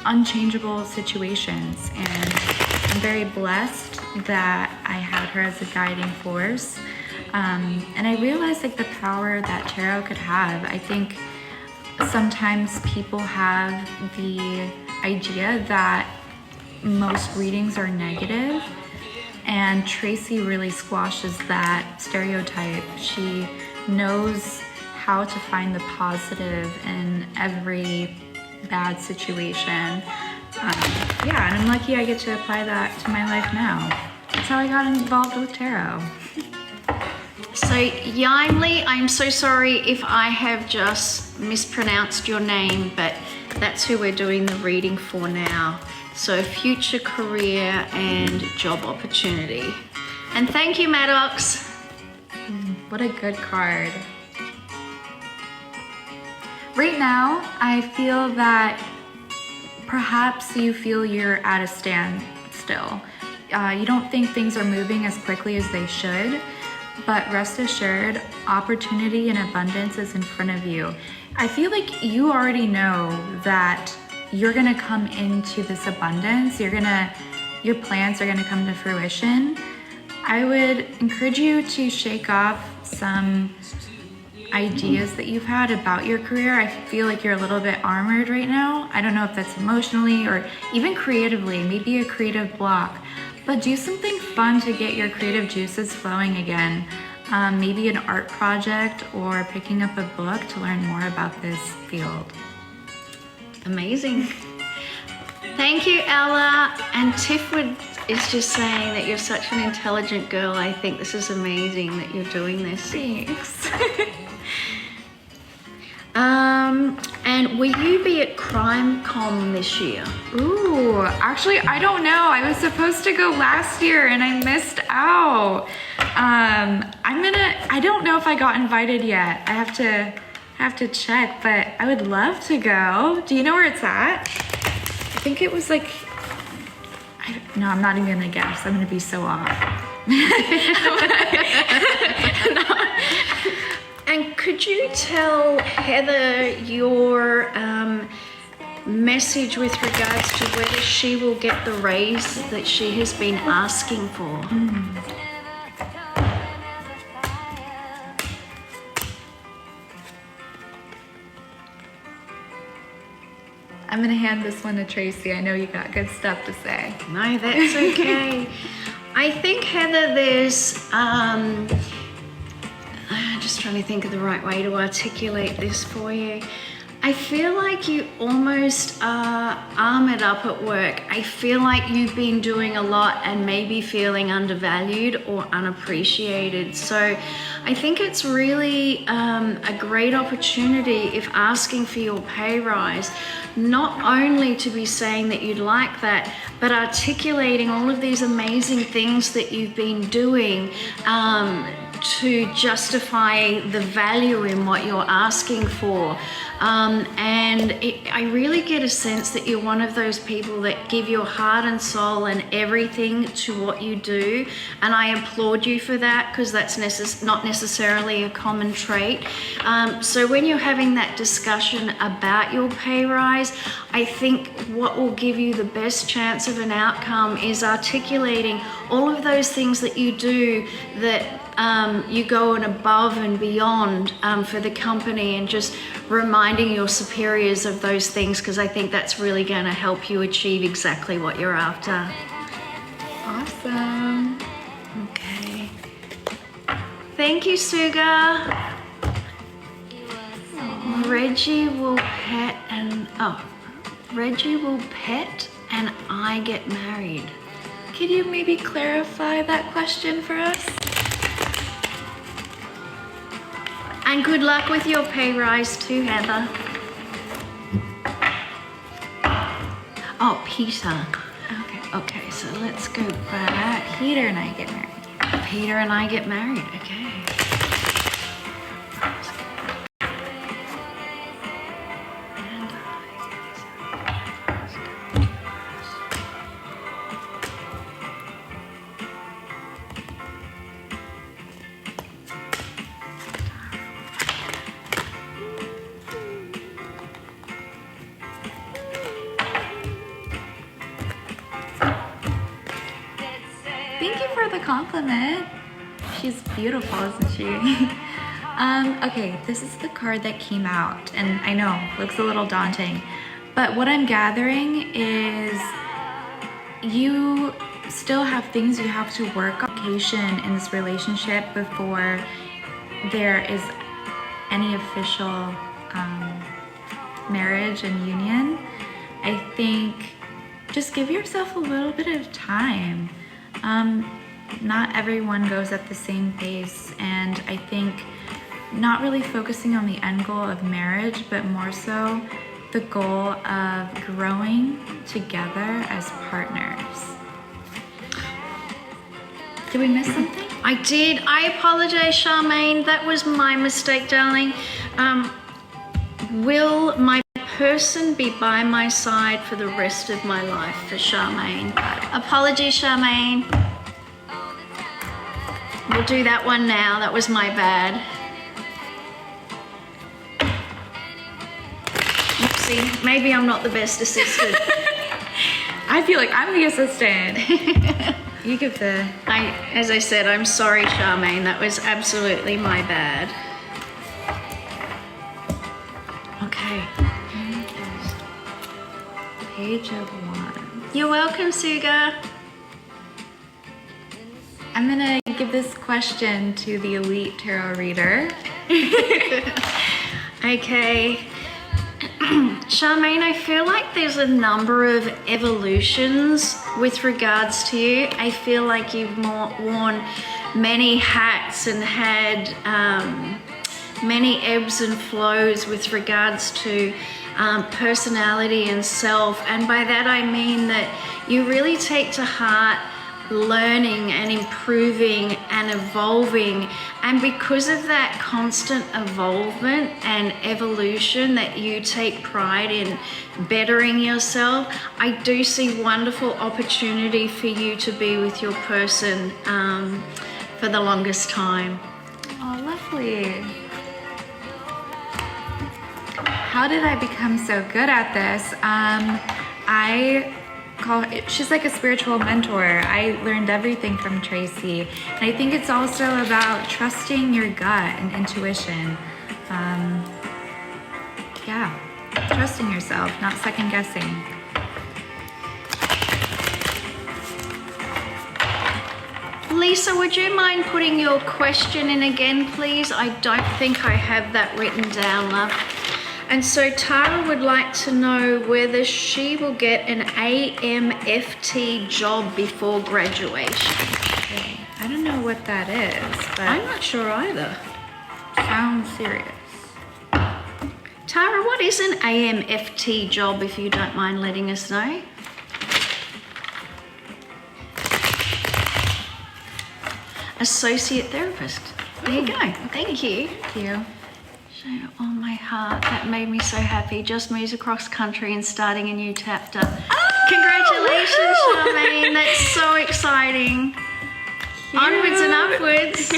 unchangeable situations, and I'm very blessed that I had her as a guiding force, and I realized like the power that tarot could have. I think sometimes people have the idea that most readings are negative, and Tracy really squashes that stereotype. She knows how to find the positive in every bad situation. Yeah, and I'm lucky I get to apply that to my life now. That's how I got involved with tarot. So Yimely, I'm so sorry if I have just mispronounced your name, but that's who we're doing the reading for now. So future career and job opportunity. And thank you, Maddox. What a good card. Right now, I feel that perhaps you feel you're at a standstill. You don't think things are moving as quickly as they should, but rest assured, opportunity and abundance is in front of you. I feel like you already know that you're gonna come into this abundance. Your plans are gonna come to fruition. I would encourage you to shake off some ideas that you've had about your career. I feel like you're a little bit armored right now. I don't know if that's emotionally or even creatively, maybe a creative block. But do something fun to get your creative juices flowing again. Maybe an art project or picking up a book to learn more about this field. Amazing. Thank you, Ella. And Tiffwood is just saying that you're such an intelligent girl. I think this is amazing that you're doing this. Thanks. And will you be at CrimeCon this year? Ooh, actually, I don't know. I was supposed to go last year and I missed out. I don't know if I got invited yet. I have to check, but I would love to go. Do you know where it's at? I think it was like, no, I'm not even gonna guess. I'm gonna be so off. And could you tell Heather your message with regards to whether she will get the raise that she has been asking for? I'm gonna hand this one to Tracy. I know you got good stuff to say. No, that's okay. I think, Heather, there's I'm just trying to think of the right way to articulate this for you. I feel like you almost are armored up at work. I feel like you've been doing a lot and maybe feeling undervalued or unappreciated. So I think it's really a great opportunity, if asking for your pay rise, not only to be saying that you'd like that, but articulating all of these amazing things that you've been doing to justify the value in what you're asking for. I really get a sense that you're one of those people that give your heart and soul and everything to what you do, and I applaud you for that, because that's not necessarily a common trait. So when you're having that discussion about your pay rise, I think what will give you the best chance of an outcome is articulating all of those things that you do, that you go and above and beyond for the company, and just reminding your superiors of those things, because I think that's really going to help you achieve exactly what you're after. Awesome. Okay. Thank you, Suga. Reggie will pet and I get married. Could you maybe clarify that question for us? And good luck with your pay rise too, Heather. Oh, Peter. Okay, so let's go back. Peter and I get married. Peter and I get married, okay. Thank you for the compliment. She's beautiful, isn't she? Okay, this is the card that came out, and I know, looks a little daunting, but what I'm gathering is you still have things you have to work on in this relationship before there is any official marriage and union. I think just give yourself a little bit of time. Not everyone goes at the same pace, and I think not really focusing on the end goal of marriage, but more so the goal of growing together as partners. Did we miss something? I did. I apologize, Charmaine. That was my mistake, darling. Will my person be by my side for the rest of my life, for Charmaine? Apologies, Charmaine. We'll do that one now. That was my bad. Oopsie. Maybe I'm not the best assistant. I feel like I'm the assistant. You give the... As I said, I'm sorry, Charmaine. That was absolutely my bad. Okay. Page of Wands. You're welcome, Suga. I'm gonna give this question to the elite tarot reader. Okay. Charmaine, I feel like there's a number of evolutions with regards to you. I feel like you've worn many hats and had many ebbs and flows with regards to personality and self. And by that I mean that you really take to heart learning and improving and evolving, and because of that constant evolvement and evolution that you take pride in bettering yourself, I do see wonderful opportunity for you to be with your person for the longest time. Oh, lovely. How did I become so good at this? She's like a spiritual mentor. I learned everything from Tracy. And I think it's also about trusting your gut and intuition. Trusting yourself, not second guessing. Lisa, would you mind putting your question in again, please? I don't think I have that written down, love. And so Tara would like to know whether she will get an AMFT job before graduation. Okay. I don't know what that is, but I'm not sure either. sounds serious. Tara, what is an AMFT job, if you don't mind letting us know? Associate therapist. There you go. Thank you. Thank you. Oh, my heart, that made me so happy. Just moves across country and starting a new chapter. Congratulations, Charmaine. That's so exciting. Onwards and upwards.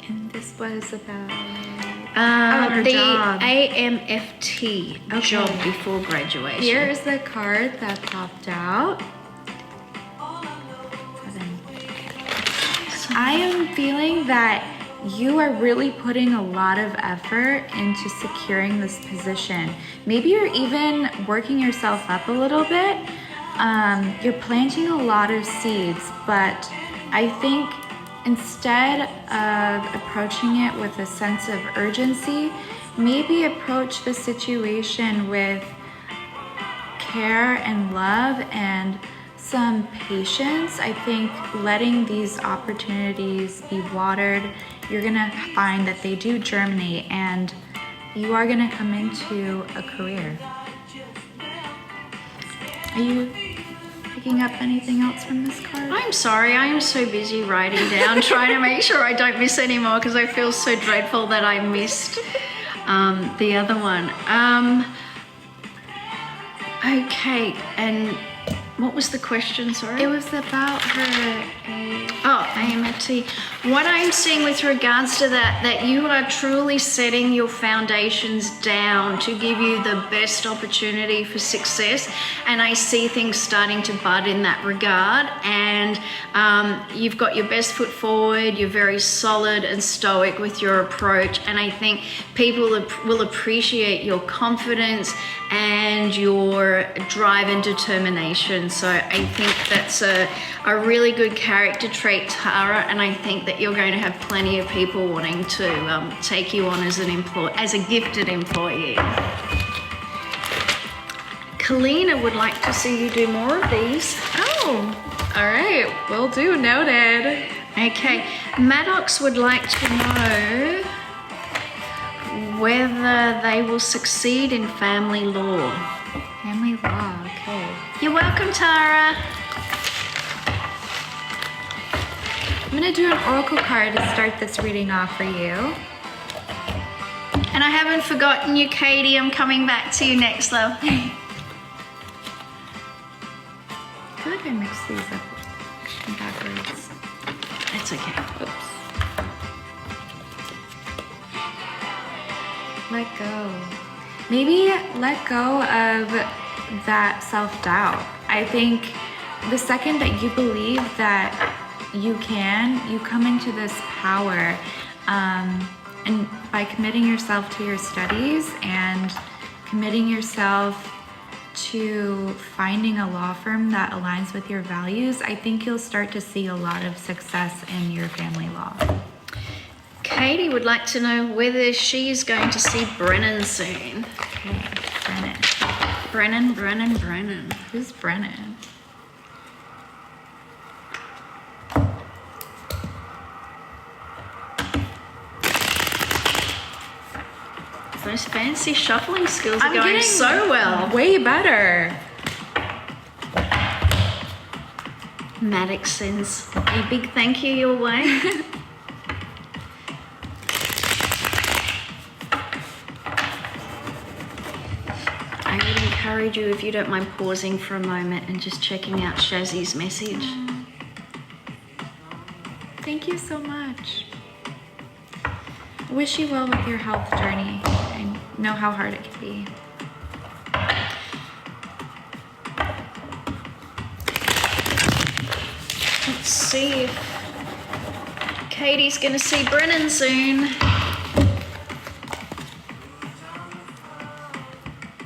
And this was about her the job. AMFT job before graduation. Here is the card that popped out. 7. I am feeling that you are really putting a lot of effort into securing this position. Maybe you're even working yourself up a little bit. You're planting a lot of seeds, but I think instead of approaching it with a sense of urgency, maybe approach the situation with care and love and some patience. I think letting these opportunities be watered, you're gonna find that they do germinate and you are gonna come into a career. Are you picking up anything else from this card? I'm sorry, I am so busy writing down, trying to make sure I don't miss any more because I feel so dreadful that I missed the other one. Okay, and what was the question, sorry? It was about her AMFT. What I'm seeing with regards to that you are truly setting your foundations down to give you the best opportunity for success. And I see things starting to bud in that regard. And you've got your best foot forward. You're very solid and stoic with your approach. And I think people will appreciate your confidence and your drive and determination. So I think that's a really good character trait, Tara, and I think that you're going to have plenty of people wanting to take you on as a gifted employee. Kalina would like to see you do more of these. Oh, all right, will do, noted. Okay, Maddox would like to know whether they will succeed in family law. Family law, okay. You're welcome, Tara. I'm gonna do an oracle card to start this reading off for you. And I haven't forgotten you, Katie. I'm coming back to you next, love. I feel like I mixed these up backwards. It's okay. Oops. Let go. Maybe let go of that self-doubt. I think the second that you believe that you come into this power. And by committing yourself to your studies and committing yourself to finding a law firm that aligns with your values, I think you'll start to see a lot of success in your family law. Katie would like to know whether she is going to see Brennan soon. Okay, Brennan. Who's Brennan? Those fancy shuffling skills are I'm going getting so well. Way better. Maddox sends a big thank you your way. I would encourage you, if you don't mind, pausing for a moment and just checking out Shazzy's message. Thank you so much. I wish you well with your health journey. I know how hard it can be. Let's see if Katie's gonna see Brennan soon.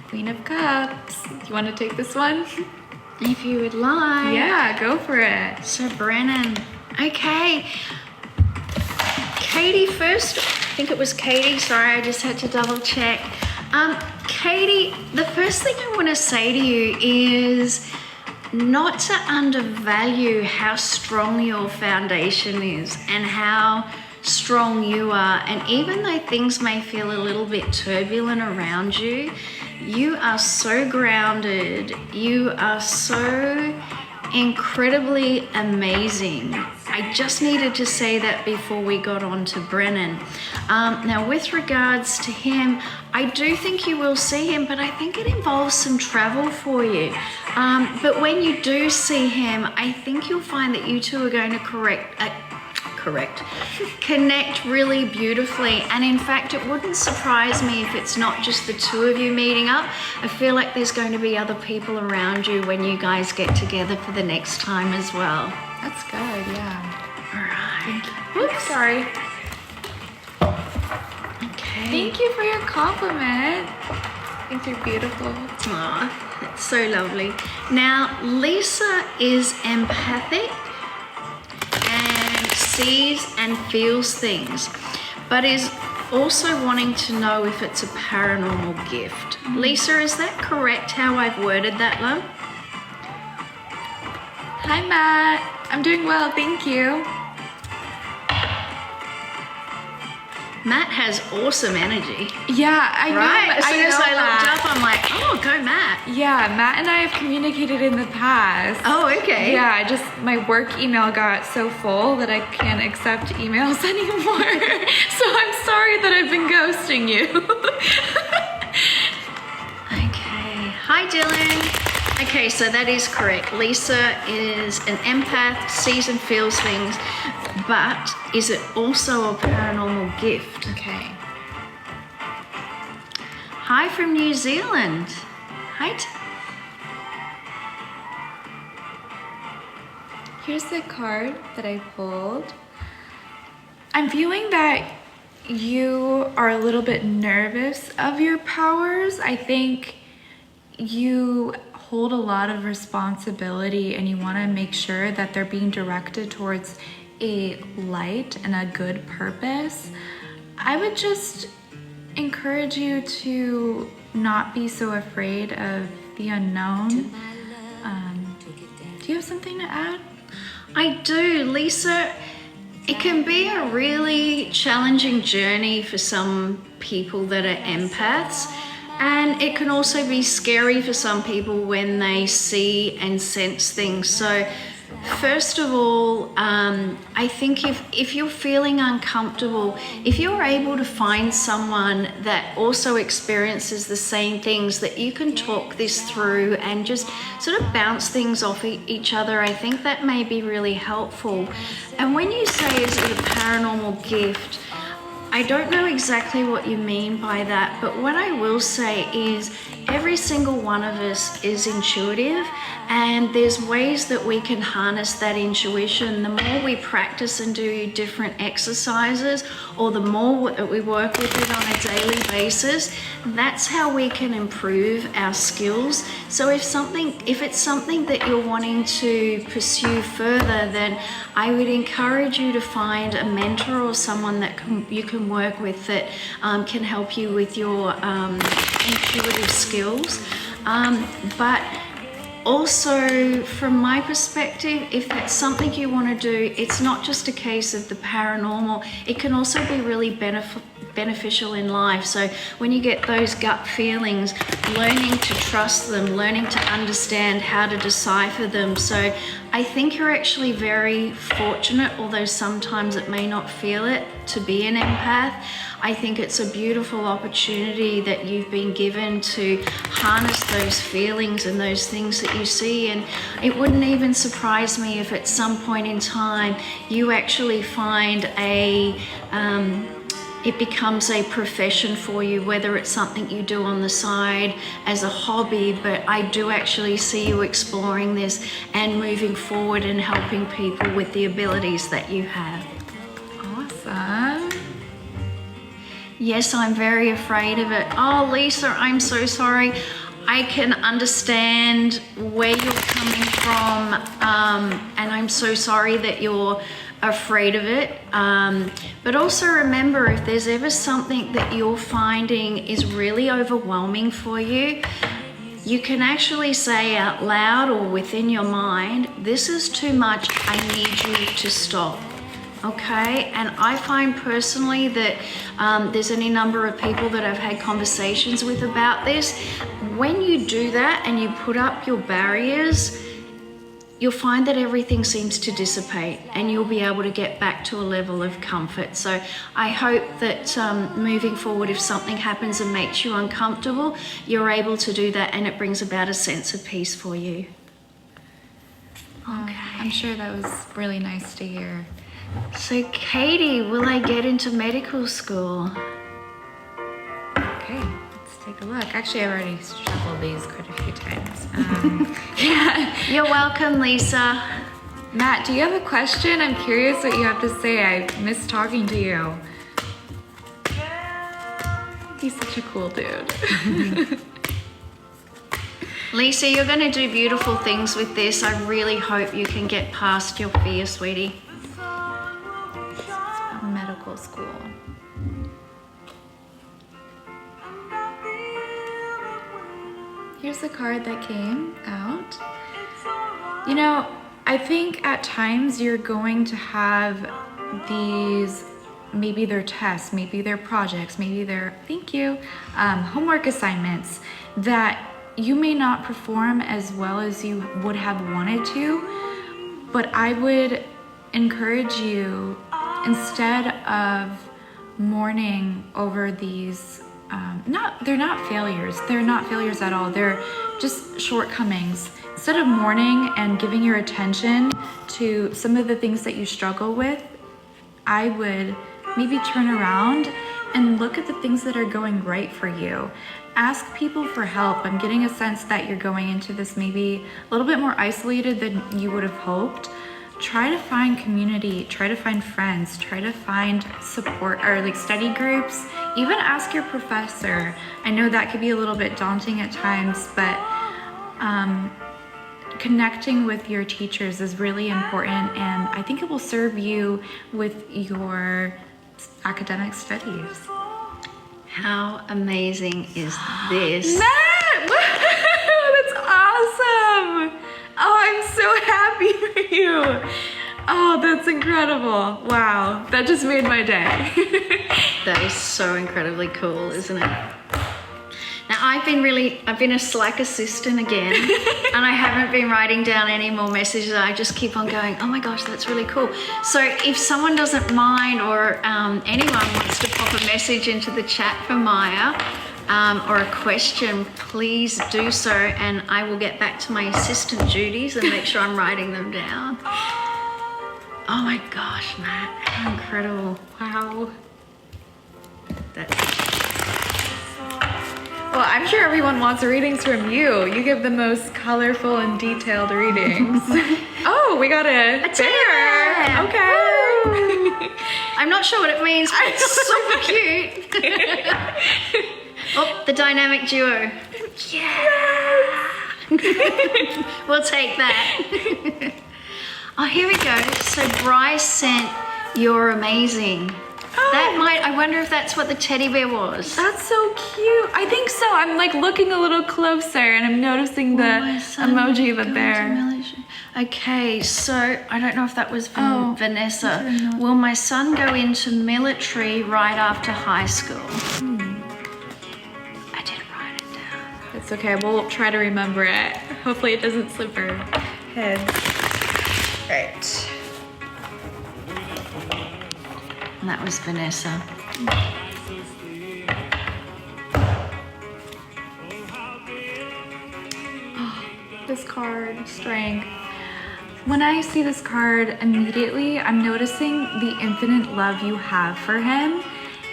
Queen of Cups. You want to take this one? If you would like. Yeah, go for it. So Brennan. Okay. Katie first. I think it was Katie. Sorry, I just had to double check. Katie, the first thing I want to say to you is not to undervalue how strong your foundation is and how strong you are. And even though things may feel a little bit turbulent around you, you are so grounded. You are so incredibly amazing. I just needed to say that before we got on to Brennan. Now, with regards to him, I do think you will see him, but I think it involves some travel for you. But when you do see him, I think you'll find that you two are going to connect really beautifully. And in fact, it wouldn't surprise me if it's not just the two of you meeting up. I feel like there's going to be other people around you when you guys get together for the next time as well. That's good, yeah. All right. Thank you. Oops, sorry. Okay. Thank you for your compliment. I think you're beautiful. Aw, that's so lovely. Now, Lisa is empathic and sees and feels things, but is also wanting to know if it's a paranormal gift. Lisa, is that correct how I've worded that, love? Hi, Matt. I'm doing well, thank you. Matt has awesome energy. Yeah, I know. Right? As soon as I looked Matt. up, I'm like, oh, go Matt. Yeah, Matt and I have communicated in the past. Oh, okay. Yeah, just my work email got so full that I can't accept emails anymore. So I'm sorry that I've been ghosting you. Okay. Hi, Dylan. Okay, so that is correct. Lisa is an empath, sees and feels things, but is it also a paranormal gift? Okay. Hi from New Zealand. Hi. Here's the card that I pulled. I'm feeling that you are a little bit nervous of your powers. I think you hold a lot of responsibility and you want to make sure that they're being directed towards a light and a good purpose. I would just encourage you to not be so afraid of the unknown. Do you have something to add? I do, Lisa. It can be a really challenging journey for some people that are empaths. And it can also be scary for some people when they see and sense things. So first of all, I think if you're feeling uncomfortable, if you're able to find someone that also experiences the same things, that you can talk this through and just sort of bounce things off each other, I think that may be really helpful. And when you say, is it a paranormal gift? I don't know exactly what you mean by that, but what I will say is every single one of us is intuitive, and there's ways that we can harness that intuition. The more we practice and do different exercises, or the more that we work with it on a daily basis, that's how we can improve our skills. So if it's something that you're wanting to pursue further, then I would encourage you to find a mentor or someone that you can work with that can help you with your intuitive skills. But also, from my perspective, if that's something you want to do, it's not just a case of the paranormal. It can also be really beneficial in life. So when you get those gut feelings, learning to trust them, learning to understand how to decipher them. So I think you're actually very fortunate, although sometimes it may not feel it, to be an empath. I think it's a beautiful opportunity that you've been given to harness those feelings and those things that you see. And it wouldn't even surprise me if at some point in time you actually find it becomes a profession for you, whether it's something you do on the side as a hobby. But I do actually see you exploring this and moving forward and helping people with the abilities that you have. Awesome. Yes, I'm very afraid of it. Oh, Lisa, I'm so sorry. I can understand where you're coming from, and I'm so sorry that you're afraid of it. But also remember, if there's ever something that you're finding is really overwhelming for you, you can actually say out loud or within your mind, this is too much, I need you to stop. Okay, and I find personally that there's any number of people that I've had conversations with about this. When you do that and you put up your barriers, you'll find that everything seems to dissipate and you'll be able to get back to a level of comfort. So I hope that moving forward, if something happens and makes you uncomfortable, you're able to do that and it brings about a sense of peace for you. Okay. I'm sure that was really nice to hear. So Katie, will I get into medical school? Okay, let's take a look. Actually, I've already shuffled these quite a few times. Yeah. You're welcome, Lisa. Matt, do you have a question? I'm curious what you have to say. I miss talking to you. He's such a cool dude. Lisa, you're going to do beautiful things with this. I really hope you can get past your fear, sweetie. Medical school. Here's the card that came out. You know, I think at times you're going to have these, maybe they're tests, maybe they're projects, maybe they're, homework assignments that you may not perform as well as you would have wanted to, but I would encourage you, instead of mourning over these, they're not failures. They're not failures at all. They're just shortcomings. Instead of mourning and giving your attention to some of the things that you struggle with, I would maybe turn around and look at the things that are going right for you. Ask people for help. I'm getting a sense that you're going into this maybe a little bit more isolated than you would have hoped. Try to find community, try to find friends, try to find support or like study groups. Even ask your professor. I know that could be a little bit daunting at times, but connecting with your teachers is really important, and I think it will serve you with your academic studies. How amazing is this? Matt! That's awesome! Oh, I'm so happy for you. Oh, that's incredible. Wow, that just made my day. That is so incredibly cool, isn't it? Now, I've been a Slack assistant again, and I haven't been writing down any more messages. I just keep on going, oh my gosh, that's really cool. So if someone doesn't mind, or anyone wants to pop a message into the chat for Maya, or a question, please do so, and I will get back to my assistant duties and make sure I'm writing them down. Oh my gosh, Matt, how incredible. Wow. That's Well, I'm sure everyone wants readings from you. You give the most colorful and detailed readings. Oh, we got a teddy bear. bear. Okay. I'm not sure what it means, but it's super cute. Oh, the dynamic duo. Yeah. We'll take that. Oh, here we go. So Bryce sent You're Amazing. I wonder if that's what the teddy bear was. That's so cute. I think so. I'm like looking a little closer and I'm noticing the emoji of a bear. Okay, so I don't know if that was from Vanessa. Will my son go into military right after high school? I didn't write it down. It's okay. We'll try to remember it. Hopefully it doesn't slip our heads. Right. And that was Vanessa. This card, strength. When I see this card, immediately I'm noticing the infinite love you have for him.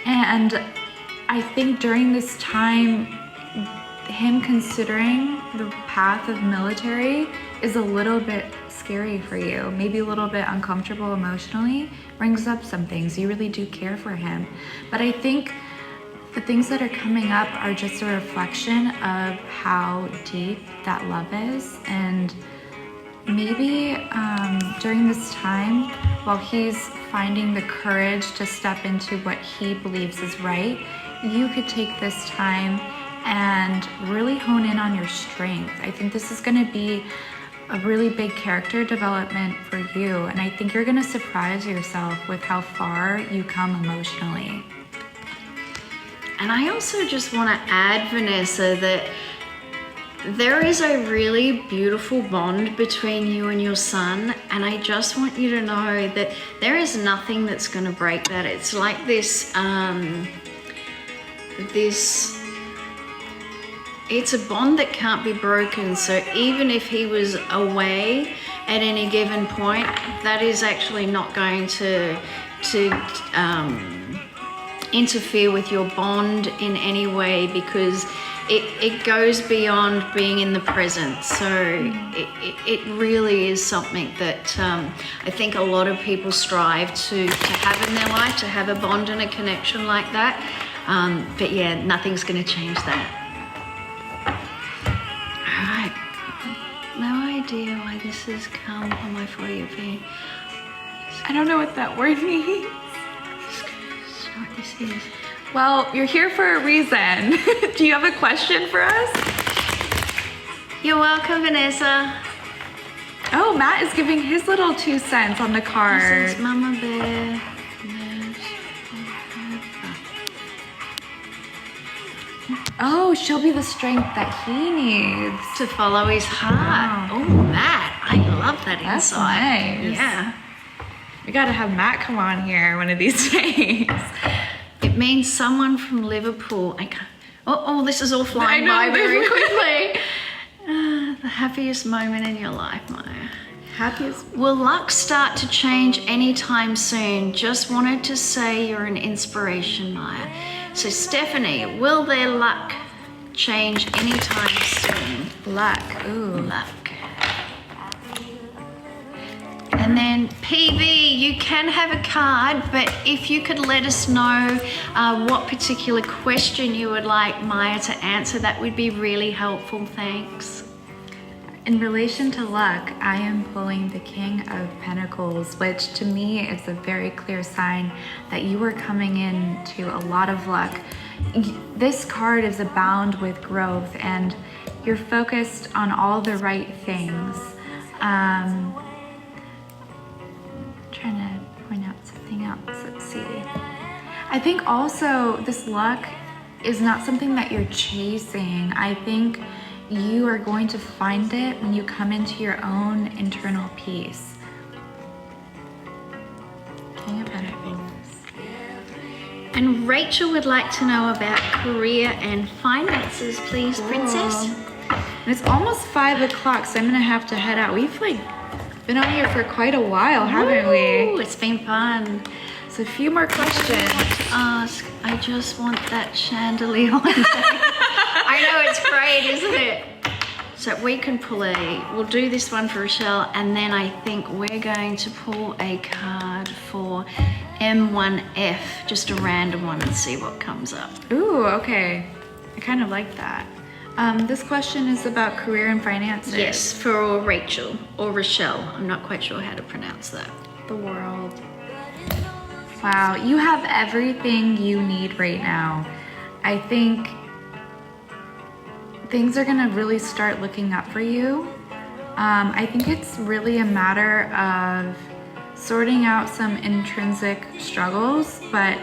And I think during this time, him considering the path of military is a little bit scary for you, maybe a little bit uncomfortable emotionally, brings up some things. You really do care for him. But I think the things that are coming up are just a reflection of how deep that love is. And maybe during this time, while he's finding the courage to step into what he believes is right, you could take this time and really hone in on your strength. I think this is going to be a really big character development for you, and I think you're going to surprise yourself with how far you come emotionally. And I also just want to add, Vanessa, that there is a really beautiful bond between you and your son, and I just want you to know that there is nothing that's going to break that. It's like this it's a bond that can't be broken. So even if he was away at any given point, that is actually not going to interfere with your bond in any way, because it goes beyond being in the present. So it really is something that I think a lot of people strive to have in their life, to have a bond and a connection like that. But yeah, nothing's going to change that. Alright, no idea why this has come on my For You feed. I don't know what that word means. That's not what this is. Well, you're here for a reason. Do you have a question for us? You're welcome, Vanessa. Oh, Matt is giving his little 2 cents on the card. This is Mama Bear. Oh, she'll be the strength that he needs. To follow his heart. Wow. Oh, Matt, I love that That's insight. nice. Yeah. We gotta have Matt come on here one of these days. It means someone from Liverpool. I can't. Oh, this is all flying by very quickly. The happiest moment in your life, Maya. Happiest. Will luck start to change anytime soon? Just wanted to say you're an inspiration, Maya. So Stephanie, will their luck change anytime soon? Luck. Ooh. Luck. And then PV, you can have a card, but if you could let us know what particular question you would like Maya to answer, that would be really helpful. Thanks. In relation to luck, I am pulling the King of Pentacles, which to me is a very clear sign that you are coming into a lot of luck. This card is abound with growth and you're focused on all the right things. Trying to point out something else. Let's see. I think also this luck is not something that you're chasing. I think you are going to find it when you come into your own internal peace. King of Pentacles. And Rachel would like to know about career and finances, please, Princess. And it's almost 5 o'clock, so I'm gonna have to head out. We've like been on here for quite a while, haven't Ooh, we? it's been fun. So a few more questions. Ask, I just want that chandelier one day. I I know, it's great, isn't it? So we can we'll do this one for Rochelle, and then I think we're going to pull a card for M1F, just a random one, and see what comes up. Ooh, okay. I kind of like that. This question is about career and finances. Yes, for Rachel or Rochelle. I'm not quite sure how to pronounce that. The world. Wow, you have everything you need right now. I think things are gonna really start looking up for you. I think it's really a matter of sorting out some intrinsic struggles, but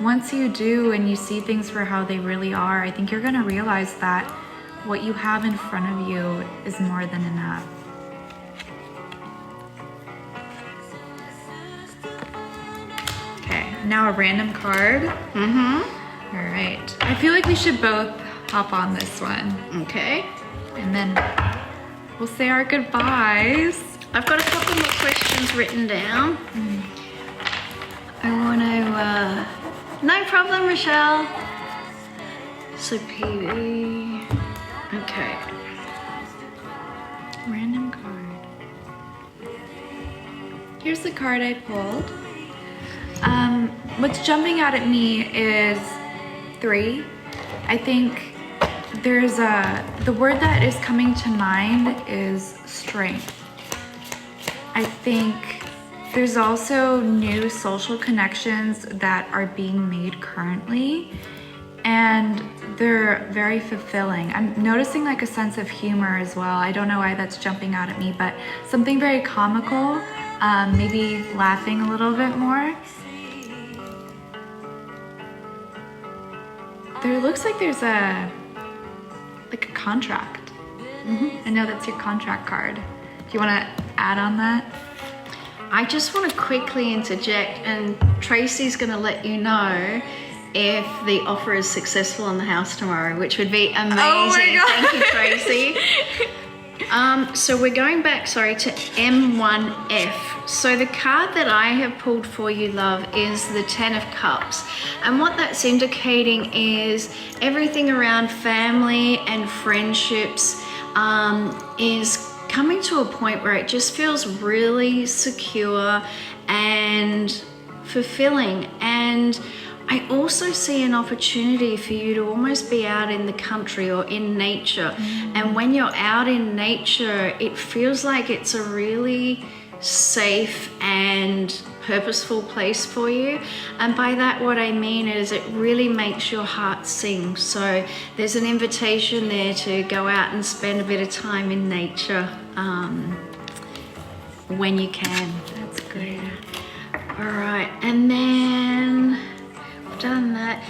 once you do and you see things for how they really are, I think you're gonna realize that what you have in front of you is more than enough. Okay, now a random card. Mm-hmm. All right. I feel like we should both hop on this one. Okay. And then we'll say our goodbyes. I've got a couple more questions written down. I want to... no problem, Rochelle. So PV... Okay. Random card. Here's the card I pulled. What's jumping out at me is 3. I think there's the word that is coming to mind is strength. I think there's also new social connections that are being made currently, and they're very fulfilling. I'm noticing like a sense of humor as well. I don't know why that's jumping out at me, but something very comical, maybe laughing a little bit more. There looks like there's a contract. I know that's your contract card. Do you want to add on that? I just want to quickly interject, and Tracy's going to let you know if the offer is successful in the house tomorrow, which would be amazing. Oh my God. Thank you, Tracy. So we're going back, to M1F. So the card that I have pulled for you, love, is the 10 of Cups. And what that's indicating is everything around family and friendships is coming to a point where it just feels really secure and fulfilling. And I also see an opportunity for you to almost be out in the country or in nature. And when you're out in nature, it feels like it's a really safe and purposeful place for you. And by that, what I mean is it really makes your heart sing. So there's an invitation there to go out and spend a bit of time in nature when you can. That's great. All right, and then I've done that.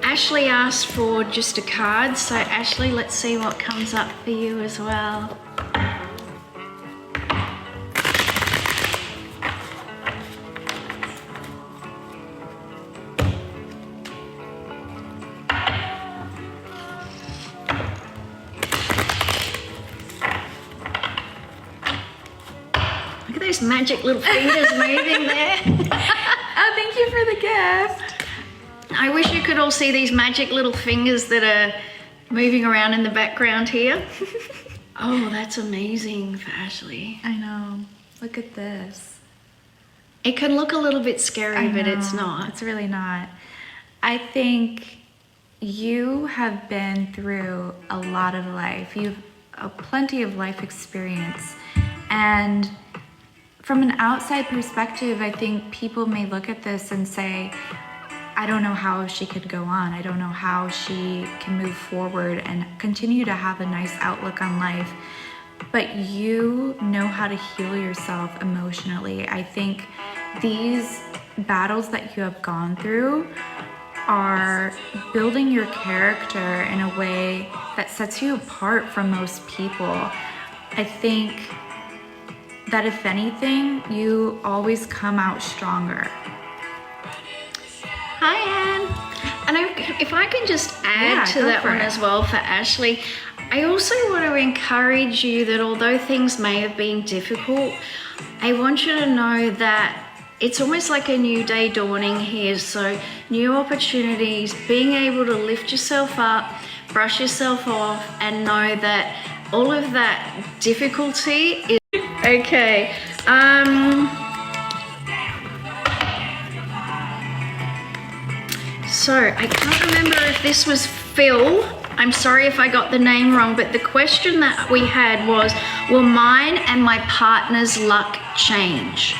Ashley asked for just a card, so Ashley, let's see what comes up for you as well. Look at those magic little fingers moving there. Oh, thank you for the gift. I wish you could all see these magic little fingers that are moving around in the background here. Oh, that's amazing for Ashley. I know. Look at this. It can look a little bit scary, but it's not. It's really not. I think you have been through a lot of life. You've plenty of life experience. And from an outside perspective, I think people may look at this and say, I don't know how she could go on. I don't know how she can move forward and continue to have a nice outlook on life. But you know how to heal yourself emotionally. I think these battles that you have gone through are building your character in a way that sets you apart from most people. I think that if anything, you always come out stronger. Hi, Anne. And if I can just add to that one as well for Ashley, I also want to encourage you that although things may have been difficult, I want you to know that it's almost like a new day dawning here. So new opportunities, being able to lift yourself up, brush yourself off, and know that all of that difficulty is okay. So I can't remember if this was Phil. I'm sorry if I got the name wrong, but the question that we had was, will mine and my partner's luck change?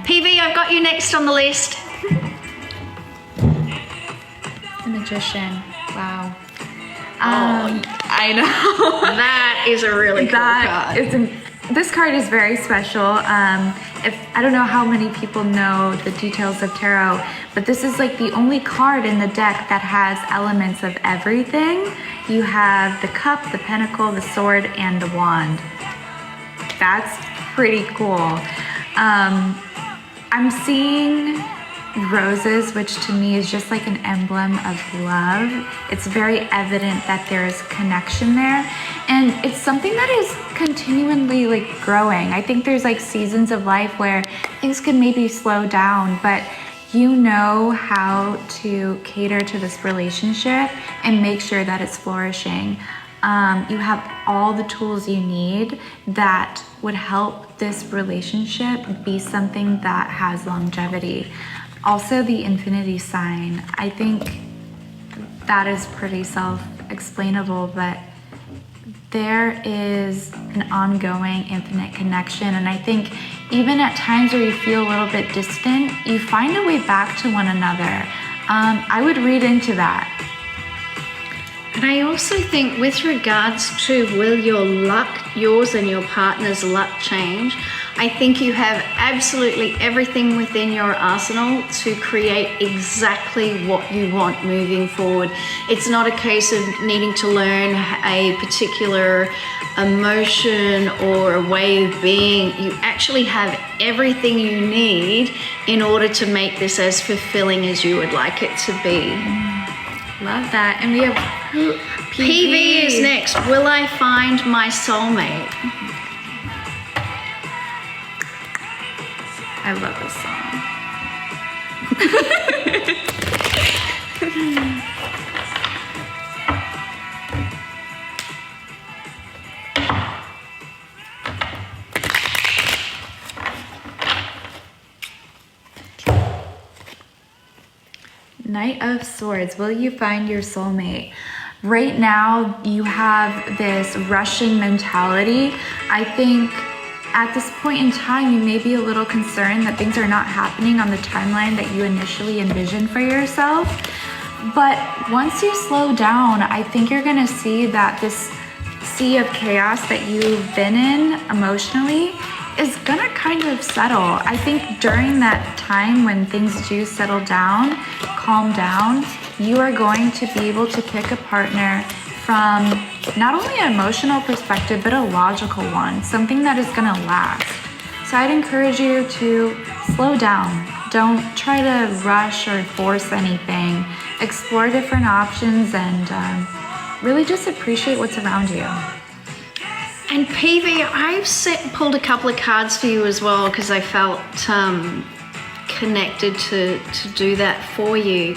PV, I've got you next on the list. The Magician. Wow. I know. That is a really cool card. This card is very special. If I don't know how many people know the details of tarot, but this is like the only card in the deck that has elements of everything. You have the cup, the pentacle, the sword, and the wand. That's pretty cool. I'm seeing roses, which to me is just like an emblem of love. It's very evident that there is connection there, and it's something that is continually like growing. I think there's like seasons of life where things can maybe slow down, but you know how to cater to this relationship and make sure that it's flourishing. You have all the tools you need that would help this relationship be something that has longevity. Also, the infinity sign, I think that is pretty self-explainable, but there is an ongoing infinite connection. And I think even at times where you feel a little bit distant, you find a way back to one another. I would read into that. And I also think with regards to will your luck, yours and your partner's luck change, I think you have absolutely everything within your arsenal to create exactly what you want moving forward. It's not a case of needing to learn a particular emotion or a way of being. You actually have everything you need in order to make this as fulfilling as you would like it to be. Love that. And we have PV is next. Will I find my soulmate? I love this song. Knight of Swords, will you find your soulmate? Right now, you have this rushing mentality. I think at this point in time, you may be a little concerned that things are not happening on the timeline that you initially envisioned for yourself. But once you slow down, I think you're gonna see that this sea of chaos that you've been in emotionally is gonna kind of settle. I think during that time when things do settle down, calm down, you are going to be able to pick a partner from not only an emotional perspective, but a logical one, something that is gonna last. So I'd encourage you to slow down. Don't try to rush or force anything. Explore different options and really just appreciate what's around you. And PV, I've pulled a couple of cards for you as well because I felt connected to do that for you.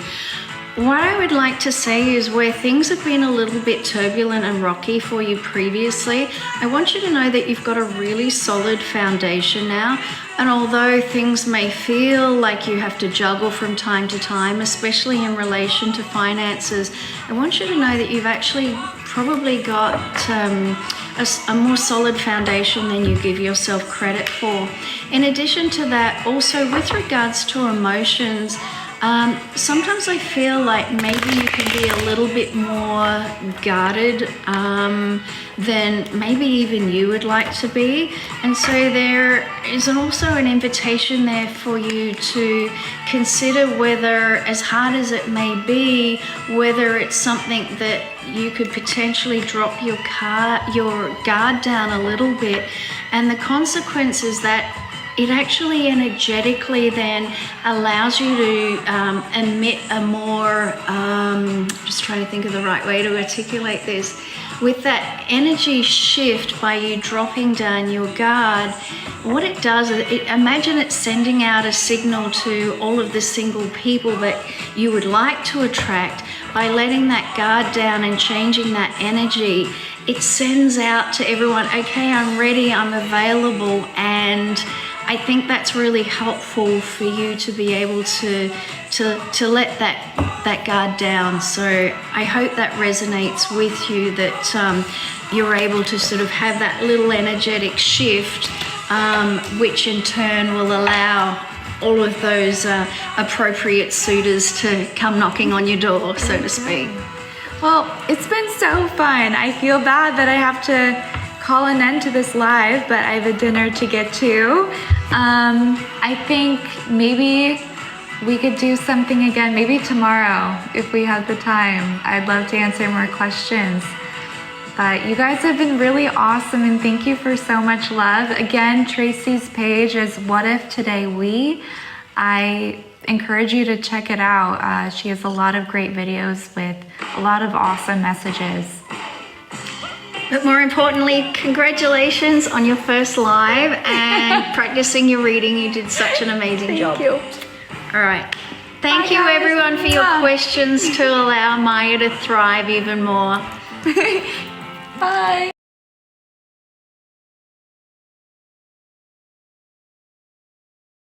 What I would like to say is where things have been a little bit turbulent and rocky for you previously, I want you to know that you've got a really solid foundation now. And although things may feel like you have to juggle from time to time, especially in relation to finances, I want you to know that you've actually probably got a more solid foundation than you give yourself credit for. In addition to that, also with regards to emotions, sometimes I feel like maybe you can be a little bit more guarded than maybe even you would like to be. And so there is also an invitation there for you to consider whether, as hard as it may be, whether it's something that you could potentially drop your guard down a little bit. And the consequence is that it actually energetically then allows you to emit a more, just trying to think of the right way to articulate this. With that energy shift by you dropping down your guard, what it does is, imagine it sending out a signal to all of the single people that you would like to attract. by letting that guard down and changing that energy, it sends out to everyone, okay, I'm ready, I'm available. And I think that's really helpful for you to be able to let that guard down. So I hope that resonates with you, that you're able to sort of have that little energetic shift, which in turn will allow all of those appropriate suitors to come knocking on your door, so to speak. Well, it's been so fun. I feel bad that I have to call an end to this live, but I have a dinner to get to. I think maybe we could do something again, maybe tomorrow if we have the time. I'd love to answer more questions. But you guys have been really awesome, and thank you for so much love. Again, Tracy's page is What If Today We. I encourage you to check it out. She has a lot of great videos with a lot of awesome messages. But more importantly, congratulations on your first live and practicing your reading. You did such an amazing job. Thank you. All right. Thank Bye, you guys. everyone for your questions to allow Maya to thrive even more. Bye.